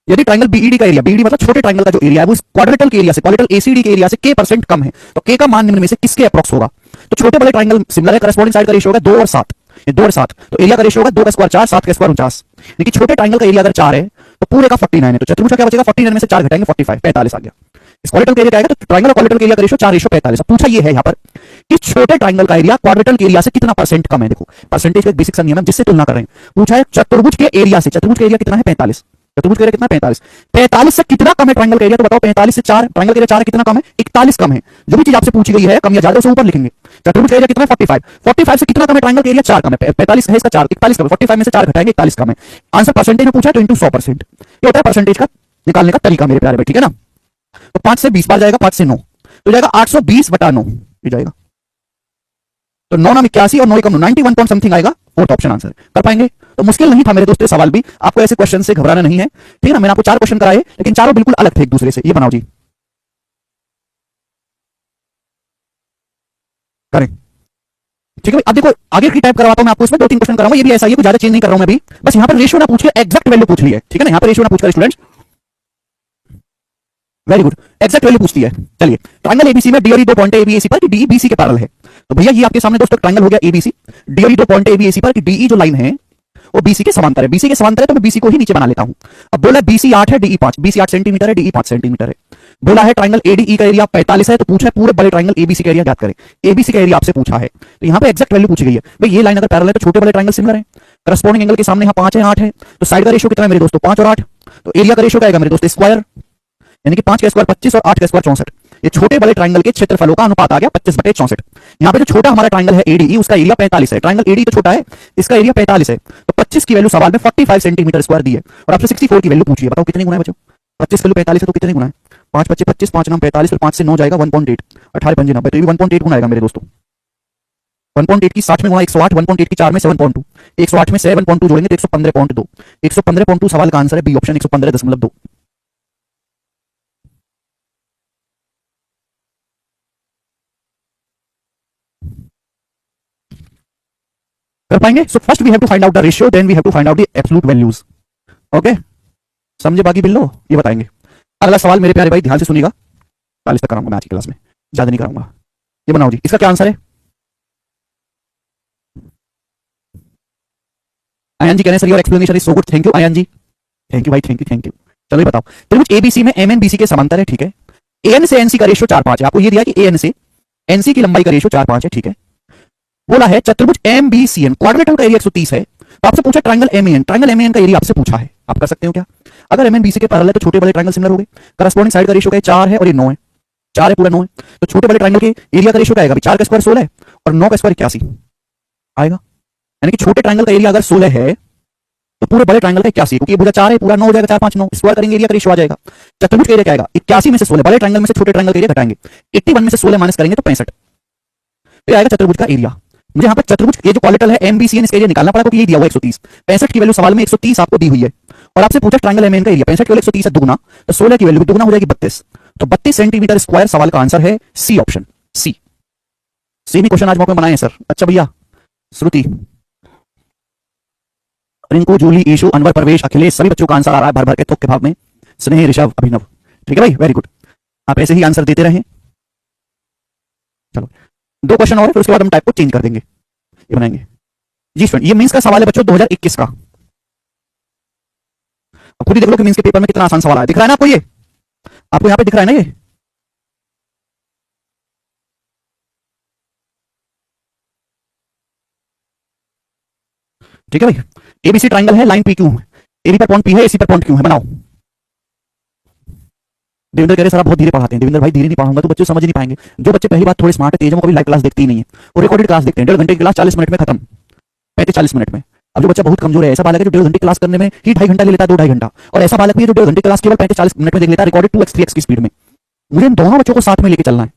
यदि ट्राइंगल बीईडी का एरिया, बीईडी मतलब छोटे ट्राइंगल का जो एरिया है, वो क्वाड्रेटल के एरिया से, क्वाड्रेटल एसीडी के एरिया से k% कम है, तो k का मान निम्न में से किसके अप्रोक्स होगा? तो छोटे बड़े ट्राइंगल सिमिलर है, करस्पॉन्डिंग साइड का रेशियो होगा 2 और 7, ये 2 और 7, तो एरिया का रेशियो होगा 2 का स्क्वायर 4, 7 का स्क्वायर 49। लेकिन छोटे ट्राइंगल का एरिया अगर 4 है तो पूरे का 49 है, तो चतुर्भुज का क्या बचेगा? 49 में से 4 घटाएंगे 45, 45 आ गया। इस क्वाड्रेटल के एरिया क्या आएगा? तो ट्राइंगल और क्वाड्रेटल के एरिया का रेशियो 4:45। पूछा ये है यहाँ पर कि छोटे ट्राइंगल का एरिया क्वाड्रेटल के एरिया से कितना परसेंट कम है। देखो परसेंटेज का एक बेसिक सा नियम है जिससे तुलना कर रहे हैं। पूछा है चतुर्भुज के एरिया से, चतुर्भुज का एरिया कितना है? 45, चतुर्भुज का एरिया कितना? 45, 45 से कितना कम है ट्राइंगल का एरिया? तो बताओ 45 से 4, ट्राइंगल का एरिया 4 कितना कम है? 41 कम है। जो भी चीज आपसे पूछी गई है कम या ज्यादा उसे ऊपर लिखेंगे। चतुर्भुज का एरिया कितना है? 45, 45 से कितना कम है ट्राइंगल का एरिया? 4 कम है। 45 है इसका 4, 41 कम है। 45 में से 4 घटाएंगे 41 कम है। आंसर परसेंटेज में पूछा है तो इंटू 100%। ये होता है परसेंटेज का निकालने का तरीका मेरे प्यारे भाई, ठीक है ना? तो 5 से 20 बार जाएगा, 5 से 9 तो जाएगा 820/9 ये जाएगा। तो 9 9 81 और 9 1 91 पॉइंट समथिंग आएगा। फोर्थ ऑप्शन आंसर कर पाएंगे? तो मुश्किल नहीं था मेरे दोस्तों सवाल भी। आपको ऐसे क्वेश्चन से घबराना नहीं है, ठीक है ना? मैंने आपको 4 क्वेश्चन कराए लेकिन चारों बिल्कुल अलग थे एक दूसरे से। ये बनाओ जी, करें, ठीक है भाई। अब देखो आगे की टाइप करवाता हूं मैं आपको, इसमें 2-3 क्वेश्चन कराऊंगा। ये भी ऐसा ही है, कुछ ज्यादा चेंज नहीं कर रहा हूं मैं भी, बस यहां पर रेशियो ना पूछ के एग्जैक्ट वैल्यू पूछ ली है, ठीक है ना? यहां पर रेशियो ना पूछकर students, very good, exact value पूछती है। चलिए, ट्राइंगल एबीसी में डी और ई 2 पॉइंट है एबीसी पर कि डी बीसी के पैरेलल है। तो भैया ये आपके सामने दोस्तों ट्राइंगल हो गया एबीसी, डी और ई 2 पॉइंट है एबीसी पर कि डीई जो लाइन है वो बीसी के समांतर है। बीसी के समांतर है तो मैं बीसी को ही नीचे बना लेता हूं। अब बोला बीसी 8 है, डीई 5, बीसी 8 सेंटीमीटर है, डीई 5 सेंटीमीटर है। बोला है ट्राइंगल एडीई का एरिया 45 है, तो पूछा है पूरे बड़े ट्राइंगल एबीसी का एरिया ज्ञात करें। एबीसी का एरिया आपसे पूछा है, तो यहां पे एग्जैक्ट वैल्यू पूछी गई है। भाई ये लाइन अगर पैरेलल है तो छोटे बड़े ट्राइंगल सिमिलर है। करस्पॉन्डिंग एंगल के सामने यहां 5 है, 8 है, तो साइड का रेशियो कितना है मेरे दोस्तों? 5 और 8, तो एरिया का रेशियो क्या आएगा मेरे दोस्तों? स्क्वायर, यानी कि 5 का स्क्वायर 25 और 8 का स्क्वायर 64। ये छोटे बड़े ट्राइंगल के क्षेत्रफलों का अनुपात आ गया 25/64। यहाँ पे जो छोटा हमारा ट्राइंगल है एडीई, उसका एरिया 45 है। ट्राइंगल एडीई तो छोटा है, इसका एरिया 45 है, तो 25 की वैल्यू सवाल में 45 सेंटीमीटर स्क्वायर दी है और आपसे 64 की वैल्यू पूछी है। बताओ कितने गुना है बच्चों? 25 वैल्यू 45 है तो कितने गुना है? 5 25 25, 5 9 45, फिर 5 से 9 जाएगा 1.8, 18 5 90, तो ये भी 1.8 गुना आएगा मेरे दोस्तों। 1.8 की 60 में गुणा 108, 1.8 की 4 में 7.2, 108 में 7.2 जोड़ेंगे तो 115.2, 115.2 सवाल का आंसर है बी ऑप्शन, 115.2। कर पाएंगे? So first we have to find out the ratio, then we have to find out the absolute values. Okay, समझे? बाकी बिल्लो ये बताएंगे। अगला सवाल मेरे प्यारे भाई ध्यान से सुनिएगा, 40 तक कराऊंगा मैं आज की क्लास में, ज्यादा नहीं कराऊंगा। ये बनाओ जी, इसका क्या आंसर है? आयन जी कहने sir your explanation is so good, thank you Ayan ji, thank you भाई, थैंक यू थैंक यू। चलो ये बताओ, त्रिभुज एबीसी में एमएन बीसी के समांतर है, ठीक है? एन से एनसी का रेशियो 4-5 है। आपको ये दिया कि एन से एनसी की लंबाई का रेशियो 4-5 है, ठीक है? बोला है चतुर्भुज एमबीसीएन, क्वाड्रेटल का एरिया 130 है, तो आपसे पूछा ट्राइंगल एमएन, ट्राइंगल एमएन का एरिया आपसे पूछा है। आप कर सकते हो क्या? अगर एमएन बीसी के पैरेलल है तो छोटे बड़े ट्राइंगल सिमिलर हो गए। करस्पॉन्डिंग साइड का रेशियो क्या है? 4 है और ये 9 है, 4 है पूरा 9 है, तो छोटे बड़े ट्राइंगल के एरिया का रेशियो क्या आएगा? 4 का स्क्वायर 16 है और 9 का स्क्वायर 81 आएगा। यानी कि छोटे ट्राइंगल का एरिया अगर 16 है तो पूरे बड़े ट्राइंगल का 81, क्योंकि भुजा 4 है, पूरा 9 हो जाएगा, 4 5 9, स्क्वायर करेंगे एरिया का रेशियो आ जाएगा। चतुर्भुज का एरिया क्या आएगा? 81 में से 16, बड़े ट्राइंगल में से छोटे ट्राइंगल का एरिया घटाएंगे, 81 में से 16 माइनस करेंगे तो 65, फिर आएगा चतुर्भुज का एरिया। मुझे यहाँ पर चतुर्भुज ये जो क्वाड्रेटल है एमबीसीएन, इसका एरिया निकालना पड़ा क्योंकि ये दिया हुआ 130, 65 की वैल्यू सवाल में 130 आपको दी हुई है और आपसे पूछा ट्राइंगल एमएन का एरिया, 65 की वैल्यू 130 है दुगुना, तो 16 की वैल्यू दुगुना हो जाएगी 32, तो 32 सेंटीमीटर स्क्वायर सवाल का आंसर है सी ऑप्शन, सी। सेम ही क्वेश्चन आज मौके में बनाए हैं सर। अच्छा भैया, श्रुति, रिंकू, जूली, ईशु, अनवर, परवेश, अखिलेश, सभी बच्चों का आंसर आ रहा है भर भर के थोक के भाव में। स्नेह, ऋषभ, अभिनव, ठीक है भाई, वेरी गुड। आप ऐसे ही आंसर देते रहें। चलो 2 क्वेश्चन और है, फिर उसके बाद हम टाइप को चेंज कर देंगे, ये बनाएंगे जी स्टूडेंट। ये मींस का सवाल है बच्चों 2021 का। अब खुद ही देख लो कि मींस के पेपर में कितना आसान सवाल आया। दिख रहा है ना आपको? ये आपको यहां पे दिख रहा है ना? ये ठीक है भाई। एबीसी ट्राइंगल है, लाइन पी क्यू, एबी पर पॉइंट पी है, एसी पर पॉइंट क्यू है। बनाओ। देवेंद्र कह रहे सर आप बहुत धीरे पढ़ाते हैं। देवेंद्र भाई धीरे नहीं पढ़ाऊंगा तो बच्चे समझ नहीं पाएंगे। जो बच्चे पहली बार थोड़े स्मार्ट है, तेज है, वो कभी लाइव क्लास देखते ही नहीं है, वो रिकॉर्डेड क्लास देखते हैं। 1.5 घंटे की क्लास 40 मिनट में खत्म, 35-40 मिनट में। अब जो बच्चा बहुत कमजोर है, ऐसा बालक है जो 1.5 घंटे क्लास करने में ही 2.5 घंटा ले लेता है, 2-2.5 घंटा, और ऐसा बालक भी है जो 1.5 घंटे क्लास केवल 35-40 मिनट में देख लेता है, रिकॉर्डेड 2x 3x की स्पीड में। मुझे इन दोनों बच्चों को साथ में लेकर चलना है।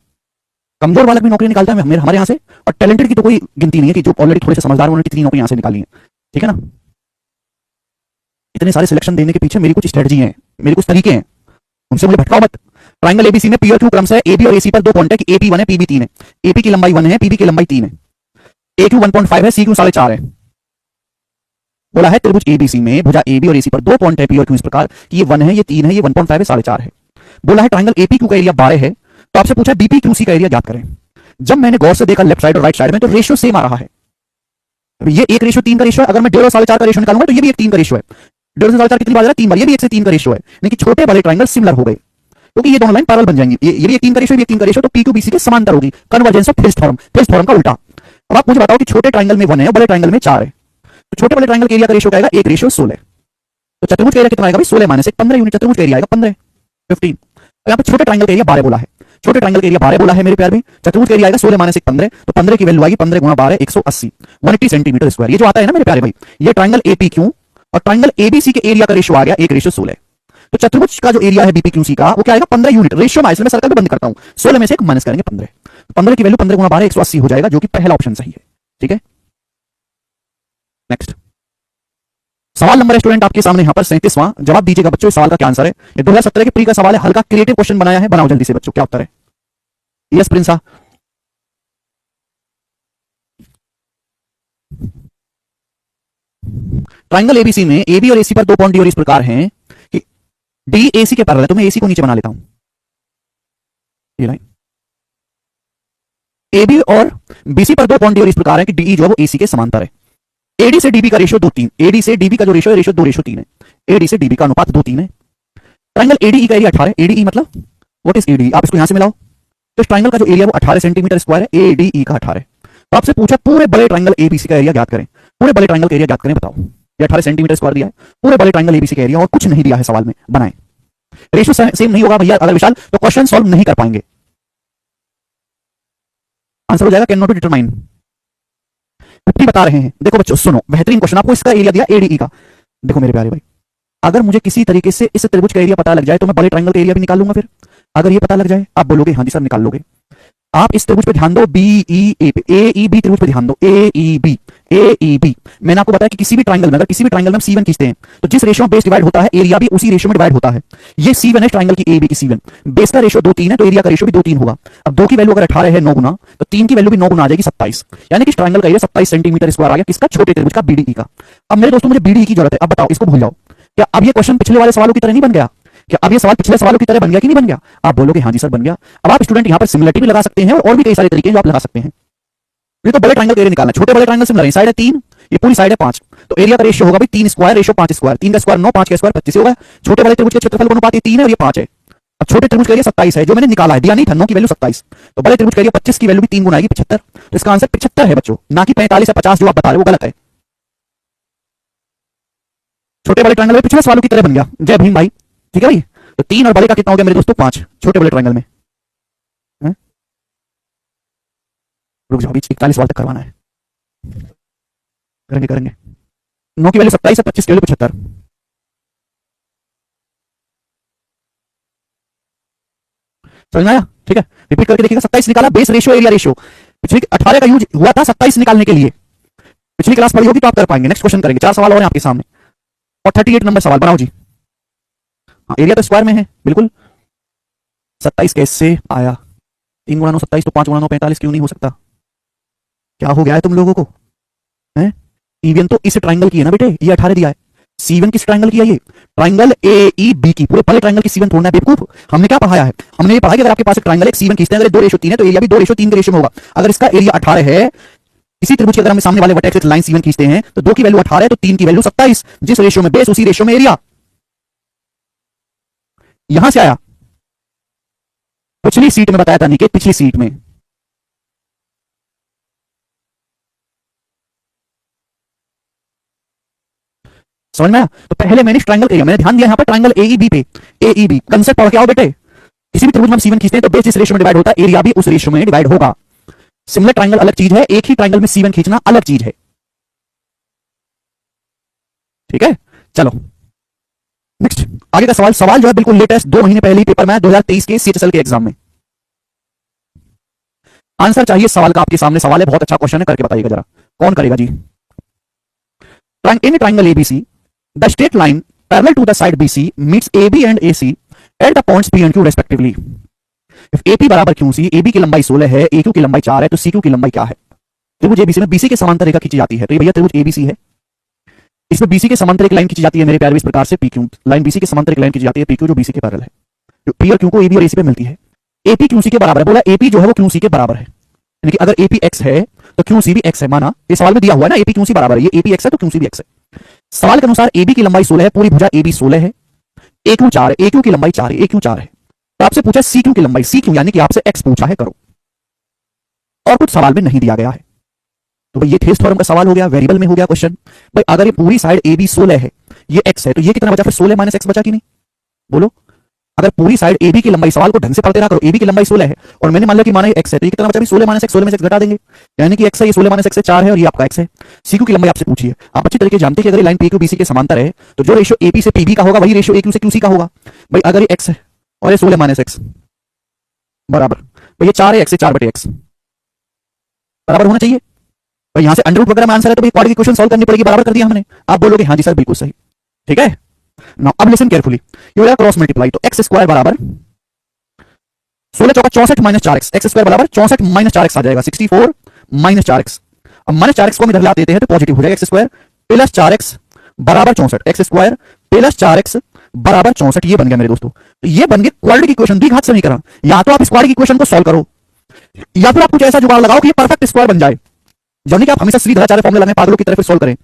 कमजोर बालक भी नौकरी निकालता है हमारे यहाँ से, और टैलेंटेड की तो कोई गिनती नहीं है कि जो ऑलरेडी थोड़े से समझदार उन्होंने कितनी नौकरी यहाँ से निकाली है। ठीक है ना। इतने सारे सिलेक्शन देने के पीछे मेरी कुछ स्ट्रेटजी है, मेरे कुछ तरीके हैं, उनसे मुझे भटकाओ मत। ट्राइंगल एबीसी में पी और क्यू क्रम से एबी और एसी पर 2 पॉइंट है कि एपी 1 है पीबी 3 है, एपी की लंबाई 1 है पीबी की लंबाई 3 है, ए क्यू 1.5 है सी क्यू 4.5 है। बोला है त्रिभुज एबीसी में भुजा एबी और एसी पर 2 पॉइंट है पी और क्यू इस प्रकार कि ये 1 है ये 3 है ये 1.5 है 4.5 है। बोला है ट्राइंगल एपी क्यू का एरिया 12 है, तो आपसे पूछा बीपी क्यू सी का एरिया ज्ञात करें। जब मैंने गौर से देखा लेफ्ट साइड और राइट साइड में तो रेशियो सेम आ रहा है। ये 1:3 का रेशियो है, अगर मैं 1.5 और 4.5 का रेशियो निकालूंगा तो ये भी 1:3 का रेशियो है। 1.5 से 4.5 कितनी बार 3 बार, ये भी 1 से 3 का रेशियो है, लेकिन छोटे बड़े ट्राइंगल सिमिलर हो गए क्योंकि ये दोनों लाइन पैरेलल बन जाएंगी। ये भी 1:3 का रेशियो, ये भी 1:3 का रेशियो, तो पी क्यू बीसी के समांतर होगी, convergence of fist theorem, fist theorem का उल्टा। अब आप मुझे बताओ कि छोटे ट्राइंगल में 1 है और बड़े ट्राइंगल में 4 है, तो छोटे बड़े ट्राइंगल के एरिया का रेशियो क्या आएगा 1:16। तो चतुर्भुज का एरिया कितना आएगा भाई 16 माइनस 1 15 यूनिट, चतुर्भुज का एरिया आएगा 15 15। यहाँ पे छोटे ट्राइंगल का एरिया 12 बोला है, छोटे ट्राइंगल का एरिया 12 बोला है मेरे प्यार में, चतुर्भुज का एरिया आएगा 16 माइनस 1 15, तो 15 की वैल्यू आएगी 15 गुणा 12 180 180 सेंटीमीटर स्क्वायर। ये जो आता है ना मेरे प्यारे भाई, ये ट्राइंगल एपी क्यू और ट्राइंगल एबीसी के एरिया का रेशियो आ गया 1:16। तो चतुर्भुज का जो एरिया है बीपीक्यूसी का वो क्या आएगा 15 यूनिट, रेशियो में इसलिए मैं सर्कल में बंद करता हूं, 16 में से एक माइनस करेंगे 15, 15 की वैल्यू 15 गुणा 12 180 हो जाएगा, जो कि पहला ऑप्शन सही है। ठीक है, नेक्स्ट सवाल नंबर स्टूडेंट आपके सामने यहां पर 37वां, जवाब दीजिएगा बच्चों इस सवाल का क्या आंसर है। ये 2017 के प्री का सवाल है, हल्का क्रिएटिव क्वेश्चन बनाया है, बनाओ जल्दी से बच्चों क्या उत्तर है। यस प्रिंसा, ट्राइंगल एबीसी में एबी और एसी पर 2 पॉइंट डी और इस प्रकार हैं कि डी एसी के पैरेलल है, तो मैं एसी को नीचे बना लेता हूं, ये लाइन एबी और बीसी पर 2 पॉइंट डी और इस प्रकार है कि डीई जो है वो एसी के समांतर है। एडी से डीबी का रेशियो 2:3, एडी से डीबी का जो रेशियो है रेशियो 2:3 है, एडी से डीबी का अनुपात 2:3 है। ट्राइंगल एडीई का एरिया 18, एडीई मतलब व्हाट इज एडीई, आप इसको यहां से मिलाओ, तो इस ट्राइंगल का जो एरिया वो 18 सेंटीमीटर स्क्वायर है, एडीई का 18 है। तो आपसे पूछा पूरे बड़े ट्राइंगल एबीसी का एरिया ज्ञात करें, पूरे बड़े ट्राइंगल का एरिया ज्ञात करें, बताओ। ये 18 सेंटीमीटर स्क्वायर दिया है, पूरे बड़े ट्राइंगल एबीसी का एरिया और कुछ नहीं दिया है सवाल में, बनाएं। रेशियो सेम नहीं होगा भैया अगर विशाल, तो क्वेश्चन सॉल्व नहीं कर पाएंगे। आंसर हो जाएगा कैन नॉट बी डिटरमाइन, 50 बता रहे हैं। देखो बच्चों सुनो, बेहतरीन क्वेश्चन, आपको इसका एरिया दिया एडीई का। देखो मेरे प्यारे भाई, अगर मुझे किसी तरीके से इस त्रिभुज का एरिया पता लग जाए तो मैं बड़े ट्राइंगल का एरिया भी निकाल लूंगा। फिर अगर ये पता लग जाए आप बोलोगे हाँ जी सर निकाल लोगे। आप इस त्रिभुज पे ध्यान दो, बी ई ए बी त्रिभुज पे ध्यान दो, ए ई बी। मैंने आपको बताया कि किसी भी ट्राइंगल में अगर किसी भी ट्राइंगल में हम C1 खींचते हैं तो जिस रेशियो में बेस डिवाइड होता है एरिया भी उसी रेशियो में डिवाइड होता है। ये C1 है ट्राइंगल की AB की C1, बेस का रेशियो 2:3 है तो एरिया का रेशियो भी 2:3 होगा। अब 2 की वैल्यू अगर 18 है 9 गुना, तो 3 की वैल्यू भी 9 गुना आ जाएगी 27, यानी कि इस ट्राइंगल का एरिया 27 सेंटीमीटर स्क्वायर आ गया, किसका छोटे त्रिभुज का BDE का। अब मेरे दोस्तों मुझे BDE की जरूरत है, अब बताओ इसको भूल जाओ, क्या अब ये क्वेश्चन पिछले वाले सवालों की तरह नहीं बन गया? क्या अब ये सवाल पिछले सवालों की तरह बन गया कि नहीं बन गया? आप बोलोगे हाँ जी सर बन गया। अब आप स्टूडेंट यहां पर सिमिलरिटी भी लगा सकते हैं और भी कई सारे तरीके जो आप लगा सकते हैं। ये तो बड़े ट्राइंगल का एरिया निकालना, छोटे बड़े ट्राइंगल सिमिलर है, साइड है 3, ये पूरी साइड है 5, तो एरिया का रेशियो होगा भाई 3 स्क्वायर रेशियो 5 स्क्वायर, 3 का स्क्वायर 9, 5 का स्क्वायर 25 होगा। छोटे बड़े त्रिभुज के क्षेत्रफल का अनुपात ये 3 है और ये 5 है। अब छोटे त्रिभुज का एरिया 27 है, जो मैंने निकाला है, दिया नहीं था 9 की वैल्यू 27, तो बड़े त्रिभुज का एरिया 25 की वैल्यू भी 3 गुना आएगी 75, तो इसका आंसर 75 है बच्चों, ना कि 45 या 50 जो आप बता रहे हो वो गलत है। छोटे बड़े ट्राइंगल में पिछले सवालों की तरह बन गया। जय भीम भाई, ठीक है भाई। तो 3 और बड़े का कितना हो गया मेरे दोस्तों 5, छोटे बड़े ट्राइंगल में। रुक जाओ, 41 सवाल तक करवाना है, करेंगे। 9 की वैल्यू 27 है, 25 की वैल्यू 75। समझ में आया? ठीक है, रिपीट करके देखिएगा। 27 निकाला, बेस रेशियो एरिया रेशियो, पिछले 18 का यूज हुआ था 27 निकालने के लिए। पिछली क्लास पढ़ी होगी तो आप कर पाएंगे। नेक्स्ट क्वेश्चन करेंगे, 4 सवाल और हैं आपके सामने और 38 नंबर सवाल बनाओ जी। हाँ, एरिया तो स्क्वायर में है बिल्कुल। 27 कैसे आया? 3 गुणा 9 27, तो 5 गुणा 9 45 क्यों नहीं हो सकता? क्या हो गया है तुम लोगों को? हैं? ईवीएन तो इस ट्राइंगल की है ना बेटे, ये 18 दिया है। C1 किस ट्राइंगल की है? ये ट्राइंगल AEB की, पूरे बड़े ट्राइंगल की C1 थोड़ा है बेवकूफ। हमने क्या पढ़ाया है? हमने ये पढ़ा कि अगर आपके पास एक ट्राइंगल है C1 खींचते हैं, अगर 2:3 है तो एरिया भी 2:3 के रेशियो में होगा। अगर इसका एरिया 18 है, इसी त्रिभुज के अगर हम सामने वाले वर्टेक्स लाइन C1 खींचते हैं तो 2 की वैल्यू 18 है तो 3 की वैल्यू 27, जिस रेशियो में बेस उसी रेशियो में एरिया। यहां से आया, पिछली सीट में बताया था निकेत, पिछली सीट में। समझ में आया? तो पहले मैंने ट्राइंगल एरिया, मैंने ध्यान दिया यहां पर ट्राइंगल AEB पे। AEB कंसेप्ट पढ़ के आओ बेटे। किसी भी त्रिभुज में हम C1 खींचते हैं तो बेस जिस रेशियो में डिवाइड होता है एरिया भी उस रेशियो में डिवाइड होगा। सिमिलर ट्राइंगल अलग चीज है, एक ही ट्राइंगल में C1 खींचना अलग चीज है। ठीक है, चलो नेक्स्ट आगे का सवाल। सवाल जो है बिल्कुल लेटेस्ट, 2 महीने पहले ही पेपर में 2023 के CHSL के एग्जाम में। आंसर चाहिए सवाल का, आपके सामने सवाल है, बहुत अच्छा क्वेश्चन है, करके बताइएगा जरा। कौन करेगा जी? In a triangle ABC, the straight line parallel to the side BC meets AB and AC at the points P and Q respectively. If AP बराबर QC, AB की लंबाई 16 है, AQ की लंबाई 4 है, तो CQ की लंबाई क्या है? त्रिभुज ABC में BC के समांतर रेखा खींची जाती है, तो ये भैया त्रिभुज ABC है, इसमें BC के समांतर एक लाइन खींची जाती है मेरे प्यारे, इस प्रकार से PQ लाइन BC के समांतर एक लाइन खींची जाती है PQ जो BC के पैरेलल है, जो P और Q को AB और AC पे मिलती है। AP QC के बराबर है, बोला AP जो है वो QC के बराबर है, यानी कि अगर AP x है तो QC भी x है, माना ये सवाल में दिया हुआ है ना, AP QC बराबर है, ये AP x है तो QC भी x है। सवाल के अनुसार AB की लंबाई 16 है, पूरी भुजा AB 16 है, AQ 4 है, AQ की लंबाई 4 है, AQ 4 है, तो आपसे पूछा CQ की लंबाई, CQ यानी कि आपसे x पूछा है, करो, और कुछ सवाल में नहीं दिया गया है। तो भाई ये थेस थ्योरम का सवाल हो गया, वेरिएबल में हो गया क्वेश्चन। भाई अगर ये पूरी साइड AB 16 है, ये x है, तो ये कितना बचा फिर? 16 माइनस x बचा कि नहीं? बोलो, अगर पूरी साइड AB की लंबाई, सवाल को ढंग से पढ़ते रहा करो, AB की लंबाई 16 है और मैंने मान लिया कि माना ये x है, तो ये कितना बचा? 16 माइनस x, 16 में से x घटा देंगे, यानी कि x है, ये 16 माइनस x से 4 है और ये आपका x है। CQ की लंबाई आपसे पूछी है, आप अच्छी तरीके जानते हैं कि अगर ये लाइन PQ BC के समांतर है तो जो रेशियो AP से PB का होगा वही रेशियो AQ से QC का होगा। भाई अगर ये x है और ये 16 माइनस x बराबर, भाई ये 4 है, x से 4 बटे x बराबर होना चाहिए। भाई यहां से अंडर रूट वगैरह में आंसर है तो भाई क्वाड्रेटिक इक्वेशन सॉल्व करनी पड़ेगी, बराबर कर दिया हमने। आप बोलोगे हाँ जी सर बिल्कुल सही, ठीक है। नाउ अब लिसन केयरफुली, ये हो जाएगा क्रॉस मल्टीप्लाई, तो x स्क्वायर बराबर 16 चौका 64 माइनस 4x, x स्क्वायर बराबर 64 माइनस 4x आ जाएगा 64 माइनस 4x। अब माइनस 4x को हम इधर ला देते हैं तो पॉजिटिव हो जाएगा, x स्क्वायर प्लस 4x बराबर 64, x स्क्वायर प्लस 4x बराबर 64, ये बन गया मेरे दोस्तों। तो ये बन गया क्वाड्रेटिक इक्वेशन, द्विघात समीकरण। या तो आप इस क्वाड्रेटिक इक्वेशन को सॉल्व करो या फिर आप कुछ ऐसा जुगाड़ लगाओ कि ये परफेक्ट स्क्वायर बन जाए। जब नहीं कि आप हमेशा सीधा फॉर्मूला लगाएं पागलों की तरफ सॉल्व करें।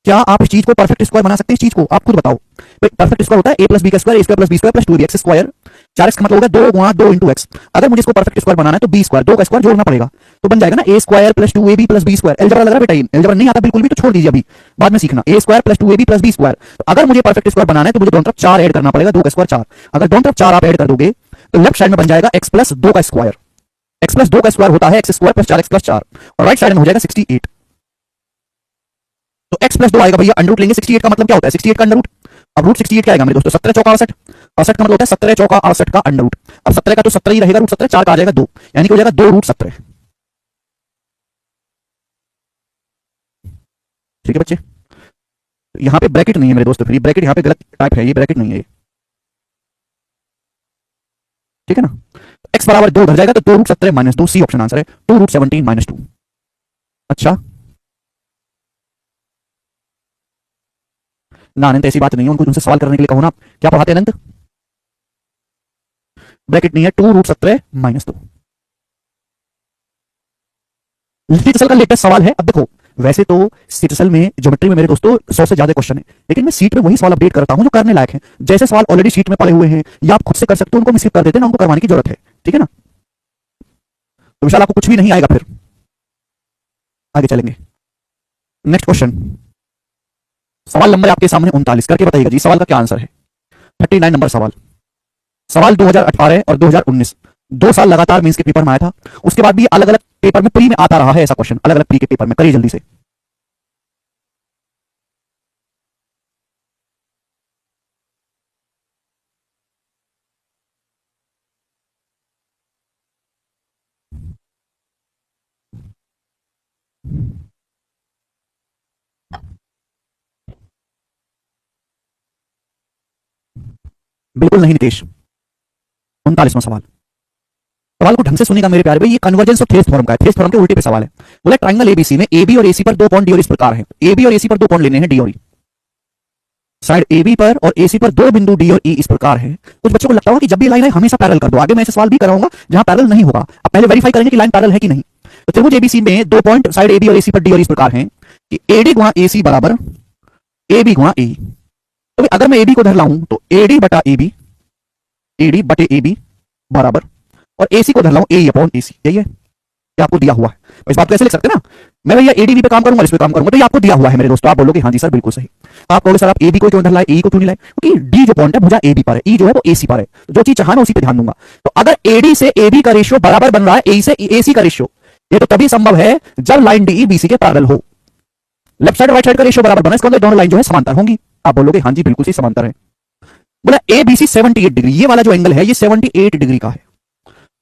क्या आप इस चीज को परफेक्ट स्क्वायर बना सकते हैं? इस चीज को आप खुद बताओ। परफेक्ट स्क्वायर होता है a प्लस बी का square, a square plus b square plus 2x square, 4x का मतलब होगा 2 गुणा 2 इंटू x। अगर मुझे इसको परफेक्ट स्क्वायर बनाना है तो b स्क्वायर, 2 का स्क्वायर जोड़ना पड़ेगा, तो बन जाएगा ना a square plus 2ab plus b square. Algebra लग रहा है बेटा? अलजेब्रा नहीं आता बिल्कुल भी तो छोड़ दीजिए, अभी बाद में सीखना। a square plus 2ab plus b square, तो अगर मुझे परफेक्ट स्क्वायर बनाना है तो मुझे दोनों तरफ 4 ऐड करना पड़ेगा, 2 का स्क्वायर 4। अगर दोनों तरफ 4 आप ऐड कर दोगे तो लेफ्ट साइड में बन जाएगा x प्लस 2 का स्क्वायर, x प्लस 2 का स्क्वायर होता है x square plus 4x plus 4, और राइट साइड में हो जाएगा 68। तो x प्लस 2 आएगा भैया, अंडर रूट लेंगे 68 का मतलब क्या होता है? 68 का अंडर रूट। अब रूट 68 क्या आएगा मेरे दोस्तों? 17 चौका 68, 68 का मतलब होता है 17 चौका 68 का अंडर रूट। अब 17 का तो 17 ही रहेगा, रूट 17, 4 का आ जाएगा 2, यानी कि हो जाएगा 2 रूट 17। ठीक है बच्चे, यहां पे ब्रैकेट नहीं है मेरे दोस्तों, फिर ये ब्रैकेट यहां पे गलत टाइप है, ये ब्रैकेट नहीं है ये, ठीक है ना। x बराबर 2 उधर जाएगा तो 2 root 17 minus 2, C option answer है, 2 रूट 17 माइनस 2। अच्छा ना अनंत, ऐसी बात नहीं है, उनको उनसे सवाल करने के लिए कहो ना। क्या पढ़ाते हैं अनंत? ब्रैकेट नहीं है, 2 रूट 17 माइनस 2। सीटसल का लेटेस्ट सवाल है। अब देखो, वैसे तो सीटसल में ज्योमेट्री में मेरे दोस्तों 100 से ज्यादा क्वेश्चन है, लेकिन मैं सीट में वही सवाल अपडेट करता हूं जो करने लायक है। जैसे सवाल ऑलरेडी सीट में पड़े हुए हैं या आप खुद से कर सकते हो, उनको मिस कर देते हैं ना, उनको करवाने की जरूरत है, ठीक है ना। तो विशाल आपको कुछ भी नहीं आएगा, फिर आगे चलेंगे। नेक्स्ट क्वेश्चन, सवाल नंबर आपके सामने 39, करके बताइएगा जी सवाल का क्या आंसर है। 39 नंबर सवाल, सवाल 2018 और 2019 2 साल लगातार मेंस के पेपर में आया था, उसके बाद भी अलग अलग पेपर में प्री में आता रहा है ऐसा क्वेश्चन, अलग अलग प्री के पेपर में। करिए जल्दी से। बिल्कुल नहीं नितेश। 39वां सवाल, सवाल को ढंग से सुनेगा मेरे प्यारे भाई, ये कन्वर्जेंस ऑफ थेस थ्योरम का है, थेस थ्योरम के उल्टे पे सवाल है। बोला ट्रायंगल एबीसी में एबी और एसी पर 2 पॉइंट डी और इस प्रकार है। एबी और एसी पर 2 पॉइंट लेने हैं, डी और ई। साइड एबी पर और एसी पर 2 बिंदु डी और ई इस प्रकार है। कुछ बच्चों को लगता होगा कि जब भी लाइन है हमेशा पैरेलल कर दो, आगे मैं ऐसे सवाल भी कराऊंगा जहां पैरेलल नहीं होगा। अब पहले वेरीफाई करेंगे कि लाइन पैरेलल है कि नहीं। तो त्रिभुज एबीसी में 2 पॉइंट साइड एबी और एसी पर डी और इस प्रकार है कि एडी गुणा एसी बराबर एबी गुणा ए। तो अगर मैं एबी को धर लाऊं तो एडी बटा एबी, एडी बटे एबी बराबर, और एसी को धर लाऊं ए अपॉन एसी, यही है ये आपको दिया हुआ है। इस बात को ऐसे लिख सकते हैं ना, मैं भैया एडीबी पे काम करूंगा, इस पे काम करूंगा, तो ये आपको दिया हुआ है मेरे दोस्तों। आप बोलोगे हाँ जी सर बिल्कुल सही। आप कहोगे सर आप एबी को क्यों धर लाए, ई को क्यों नहीं लाए? क्योंकि डी जो पॉइंट है भुजा एबी पर है, ई जो है वो एसी पर है, तो जो चीज चाहा ना उसी पे ध्यान दूंगा। तो अगर एडी से एबी का रेशियो बराबर बन रहा है ए से एसी का रेशियो, ये तो तभी संभव है जब लाइन डी बीसी के पैरेलल हो। लेफ्ट साइड राइट साइड का रेशियो बराबर बना, इसका मतलब दोनों लाइन जो है समांतर होंगी। आप बोलोगे हाँ जी बिल्कुल सही समांतर है। बोला ए बी सी 78 डिग्री, ये वाला जो एंगल है ये 78 डिग्री का है।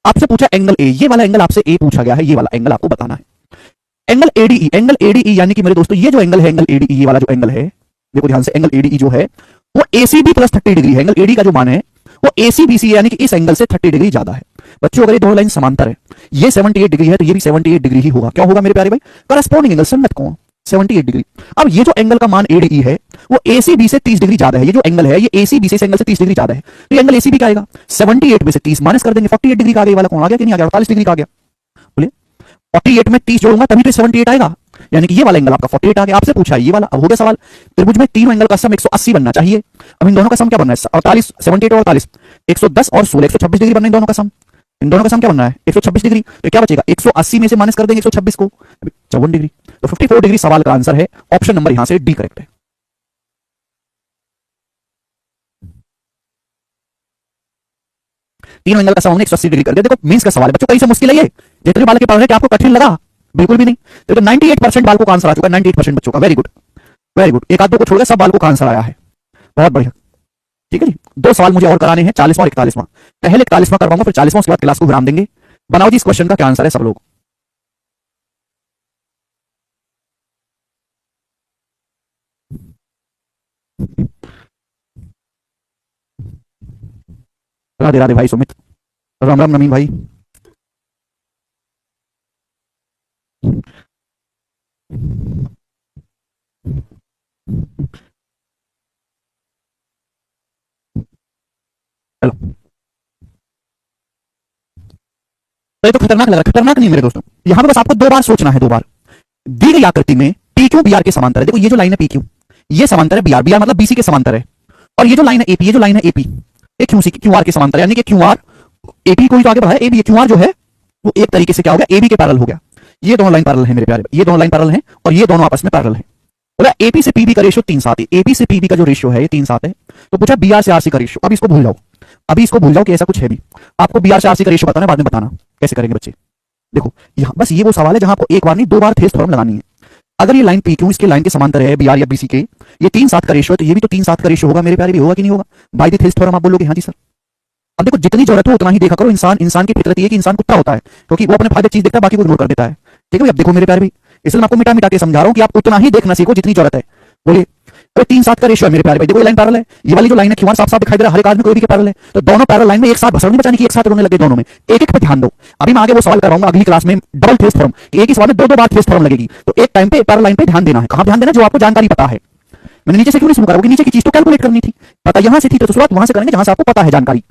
आपसे पूछा एंगल ए, ये वाला एंगल आपसे ए पूछा गया है, ये वाला एंगल आपको बताना है। एंगल एडीई यानी कि मेरे दोस्तों ये जो एंगल है, एंगल एडीई, ये वाला जो एंगल है, देखो ध्यान से, एंगल एडीई जो है वो एसीबी प्लस 30 डिग्री है। एंगल एडी का जो मान है वो एसीबीसी यानी कि इस एंगल से 30 डिग्री ज्यादा है। बच्चों अगर ये दोनों लाइन समांतर है, ये 78 डिग्री है तो ये भी 78 डिग्री ही होगा। क्या होगा मेरे प्यारे भाई? करस्पॉन्डिंग एंगल, संगत कोण 78 डिग्री। अब ये जो एंगल का मान एडीई है वो एसीबी से 30 डिग्री ज्यादा है। ये जो एंगल है ये एसीबी से इस एंगल से 30 डिग्री ज्यादा है, तो ये एंगल एसीबी का आएगा 78 में से 30 माइनस कर देंगे, 48 डिग्री का आगे वाला कौन आ गया कि नहीं आ गया? 48 डिग्री का आ गया। बोले 48 में 30 जोड़ूंगा तभी तो 78 आएगा, यानी कि ये वाला एंगल आपका 48 आ गया। आपसे पूछा है ये वाला। अब हो गया सवाल, त्रिभुज में तीनों एंगल का सम 180 बनना चाहिए। अब इन दोनों का सम क्या बनना है? 48, 78 और 48, 110 और 16, 126 डिग्री बनना है इन दोनों का सम। इन दोनों का सम क्या बनना है? 126 डिग्री। तो क्या बचेगा? 180 में से माइनस कर देंगे 126 को, 54 डिग्री। तो 54 डिग्री सवाल का आंसर है। ऑप्शन नंबर यहां से डी करेक्ट है। तीनों एंगल का सम हमने 180 डिग्री कर दिया। देखो मींस का सवाल है बच्चों, कहीं से मुश्किल है ये? जितने बालक के पढ़ रहे थे आपको कठिन लगा? बिल्कुल भी नहीं। तो 98% बालकों का आंसर आ चुका है, 98% बच्चों का। Very good, very good. एक आध दो को छोड़कर सब बालकों का आंसर आया है। बहुत बढ़िया। ठीक है जी, दो सवाल मुझे और कराने हैं, 40वां और 41वां। पहले 41वां करवाऊंगा, फिर 40वां, उसके बाद क्लास को विराम देंगे। बनाओ जी इस क्वेश्चन का क्या आंसर है सब लोग। राधे राधे भाई सुमित, राम राम नमीन भाई। चलो, तो ये तो खतरनाक लग रहा है। खतरनाक नहीं मेरे दोस्तों, यहां पे बस आपको दो बार सोचना है, दो बार। दी गई आकृति में पी क्यू बी आर के समांतर है। देखो ये जो लाइन है पी क्यू, ये समांतर है बी आर, बी आर मतलब बीसी के समांतर है। और ये जो लाइन है एपी, ये जो लाइन है एपी, ये क्यू सी क्यू आर के समांतर है, यानी कि क्यू आर एपी को ही तो आगे बढ़ा है, एबी क्यू आर जो है वो एक तरीके से क्या हो गया? एबी के पैरेलल हो गया। ये दोनों लाइन पैरेलल है मेरे प्यारे, ये दोनों लाइन पैरेलल है और ये दोनों आपस में पैरेलल है। बोला एपी से पीबी का रेशियो 3:7 है। एपी से पीबी का जो रेशियो है ये 3:7 है। तो पूछा बीआर से आरसी का रेशियो। अब इसको भूल जाओ, अभी इसको भूल जाओ कि ऐसा कुछ है भी। आपको बीआर से आरसी का रेशियो बताना है, बाद में बताना कैसे करेंगे बच्चे। देखो यहाँ बस ये वो सवाल है जहां आपको एक बार नहीं दो बार थेस थ्योरम लगानी है। अगर ये लाइन पी क्यू इसके लाइन के समांतर है बीआर या बीसी के, ये 3:7 का रेशियो है, तो ये भी तो 3:7 का रेशियो होगा मेरे प्यारे भी, होगा कि नहीं होगा? बाय द थेस थ्योरम आप बोलोगे हाँ जी सर। अब देखो जितनी जरूरत हो उतना ही देखा करो। इंसान की फितरत ये है कि इंसान कुत्ता होता है, क्योंकि वो अपने फायदे चीज देखता है, बाकी को इग्नोर कर देता है। ठीक है भाई? अब देखो मेरे प्यारे भी, इसलिए मैं आपको मिटा मिटा के समझा रहा हूं कि आप उतना ही देखना सीखो जितनी जरूरत है। बोलिए। अरे 3:7 का रेशियो है मेरे प्यारे भाई। देखो ये लाइन पैरेलल है, ये वाली जो लाइन है क्यू आर साफ साफ दिखाई दे रहा है, हर एक आदमी को भी के पैरेलल है। तो दोनों पैरेलल लाइन में एक साथ भसड़ नहीं बचाने की, एक साथ रोने लगे दोनों में। एक एक पे ध्यान दो। अभी मैं आगे वो सवाल कराऊंगा अगली क्लास में, डबल थेस थ्योरम। एक ही सवाल में दो दो बार थेस थ्योरम लगेगी, तो एक टाइम पे पैरेलल लाइन पे ध्यान देना है। कहां ध्यान देना? जो आपको जानकारी पता है। मैंने नीचे से क्यों नहीं शुरू करा? क्योंकि नीचे की चीज तो कैलकुलेट करनी थी, पता यहां से थी, तो शुरुआत वहां से करेंगे जहां से आपको पता है जानकारी।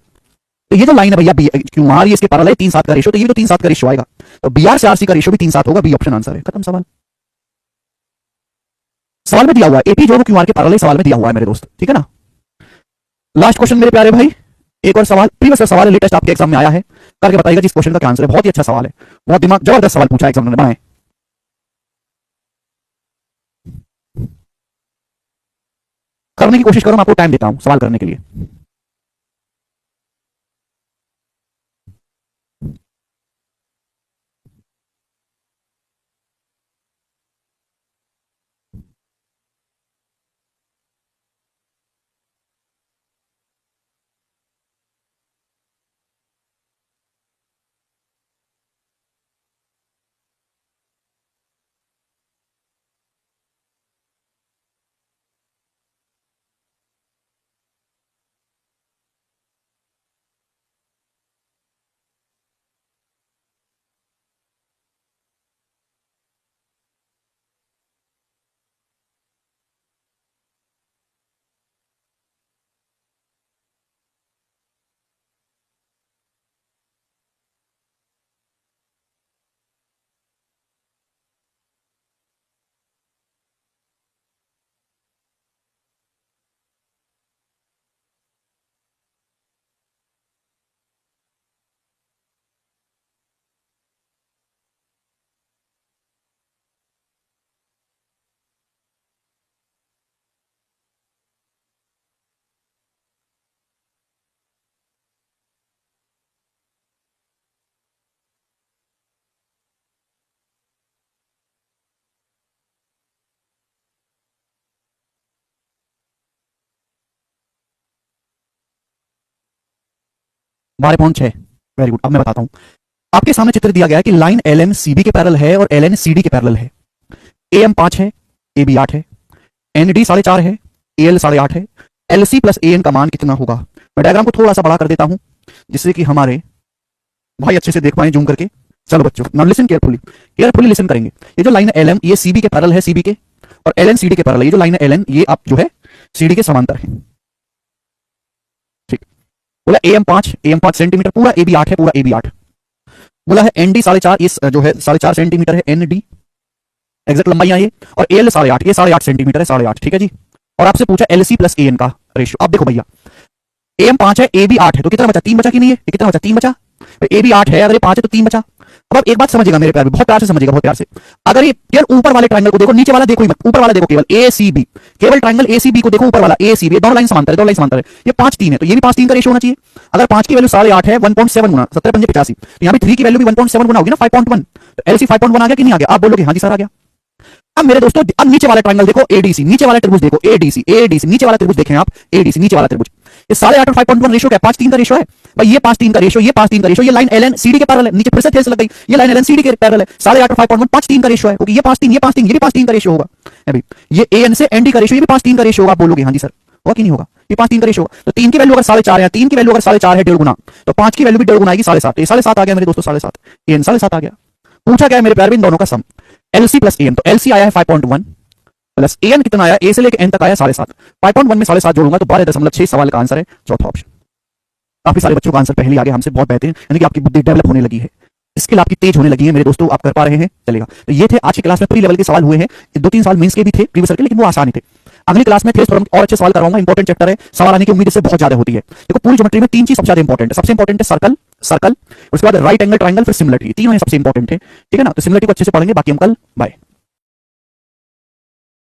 तो ये जो लाइन है भैया क्यू आर, ये इसके पैरेलल है 3:7 का रेशियो, तो ये भी तो 3:7 का रेशियो आएगा। तो बीआर से आरसी का रेशियो भी 3:7 होगा। बी ऑप्शन आंसर है, खत्म सवाल। सवाल में दिया हुआ है एपी जो है क्यू आर के पैरेलल सवाल में दिया हुआ है मेरे दोस्त, ठीक है ना? लास्ट क्वेश्चन मेरे प्यारे भाई, एक और सवाल, प्रीवियस सवाल है, लेटेस्ट आपके एग्जाम में आया है, करके बताइएगा जिस क्वेश्चन का क्या आंसर है। बहुत ही अच्छा सवाल है, बहुत दिमाग जबरदस्त सवाल पूछा एग्जाम ने, बनाए। करने की कोशिश करो, मैं आपको टाइम देता हूं सवाल करने के लिए। बारह पॉइंट छह। Very good. अब मैं बताता हूं, आपके सामने चित्र दिया गया है कि लाइन LN CB के पैरेलल है और LN CD के पैरेलल है। AM 5 है, AB 8 है, ND 4.5 है, AL 8.5 है। LC प्लस AN का मान कितना होगा? मैं डायग्राम को थोड़ा सा बड़ा कर देता हूं जिससे कि हमारे भाई अच्छे से देख पाए जूम करके। चलो बच्चों, नाउ लिसन केयरफुली लिसन करेंगे। ये जो लाइन है LM ये CB के पैरेलल है, CB के, और LN CD के पैरेलल। ये जो लाइन है LN ये आप जो है CD के समांतर है। ठीक, बोला AM 5 सेंटीमीटर, पूरा AB 8 है, पूरा AB 8। बोला है ND 4.5, ये जो है 4.5 सेंटीमीटर है ND, एग्जैक्ट लंबाई ये, और AL 8.5, ये 8.5 सेंटीमीटर है, 8.5। ठीक है जी। और आपसे पूछा LC प्लस AN का रेशियो। अब देखो भैया, AM 5 है, AB 8 है, तो कितना बचा? 3 बचा कि नहीं है? ये कितना बचा? 3 बचा। AB 8 है, अगर ये 5 है तो 3 बचा। अब आप एक बात समझिएगा मेरे प्यार में, बहुत प्यार से समझिएगा, बहुत प्यार से। अगर ये केवल ऊपर वाले ट्रायंगल को देखो, नीचे वाला देखो ही मत, ऊपर वाला देखो, केवल ACB, केवल ट्रायंगल ACB को देखो, ऊपर वाला ACB, ये दोनों लाइन समांतर है, दोनों लाइन समांतर है। ये 5 3 है, तो ये भी 5 3 का रेशियो होना चाहिए। अगर 5 की वैल्यू 8.5 है, 1.7 गुना 17 पंजे 85, तो यहाँ भी 3 की वैल्यू भी 1.7 गुना होगी ना, 5.1। तो LC 5.1 आ गया कि नहीं आ गया? आप बोलोगे हाँ जी सर आ गया। अब मेरे दोस्तों, अब नीचे वाला ट्रायंगल देखो ADC, नीचे वाला त्रिभुज देखो ADC, नीचे वाला त्रिभुज देखें आप, ADC नीचे वाला त्रिभुज, ये 8.5 और 5.1 रेशियो क्या? 5 3 का रेशियो है भाई। ये 5 3 का रेशियो, ये 5 3 का रेशियो, ये लाइन LN CD के पैरेलल है। नीचे फिर से ठेस लग गई, ये लाइन LN CD के पैरेलल है। 8.5 और 5.1 5 3 का रेशियो है, क्योंकि ये 5 3, ये 5 3, ये भी 5 3 का रेशियो होगा भाई। ये AN से ND का रेशियो, ये भी 5 3 का रेशियो होगा। आप बोलोगे हाँ जी सर, होगा कि नहीं होगा? ये 5 3 का रेशियो होगा। तो 3 की वैल्यू अगर 4.5 है, 3 की वैल्यू अगर 4.5 है 1.5 गुना, तो 5 की वैल्यू भी 1.5 गुना आएगी, 7.5। ये 7.5 आ गया मेरे दोस्तों, 7.5 AN 7.5 आ गया। पूछा गया मेरे प्यार में इन दोनों का सम, LC प्लस AN। तो LC आया है 5.1 प्लस AN कितना आया? A से लेकर N तक आया 7.5। 5.1 में 7.5 जोड़ूंगा तो 12.6। सवाल का आंसर है चौथा ऑप्शन। काफी सारे बच्चों का आंसर पहले आ गया हमसे, बहुत बेहतरीन, यानी कि आपकी बुद्धि डेवलप होने लगी है, स्किल आपकी तेज होने लगी है मेरे दोस्तों, आप कर पा रहे हैं, चलेगा। तो ये थे आज की क्लास में प्री लेवल के सवाल हुए हैं। 2-3 सवाल मेंस के भी थे प्रीवियस के, लेकिन वो आसान ही थे। अगली क्लास में थोड़ा और अच्छे सवाल कराऊंगा, इंपॉर्टेंट चैप्टर है, सवाल आने की उम्मीद इससे बहुत ज्यादा होती है। देखो पूरी ज्योमेट्री में 3 चीज सबसे ज्यादा इंपॉर्टेंट है। सबसे इंपॉर्टेंट है सर्कल, उसके बाद राइट एंगल ट्रायंगल, फिर सिमिलरिटी। तीनों सबसे इंपॉर्टेंट है, ठीक है ना। तो सिमिलरिटी को अच्छे से पढ़ेंगे, बाकी हम कल बाय।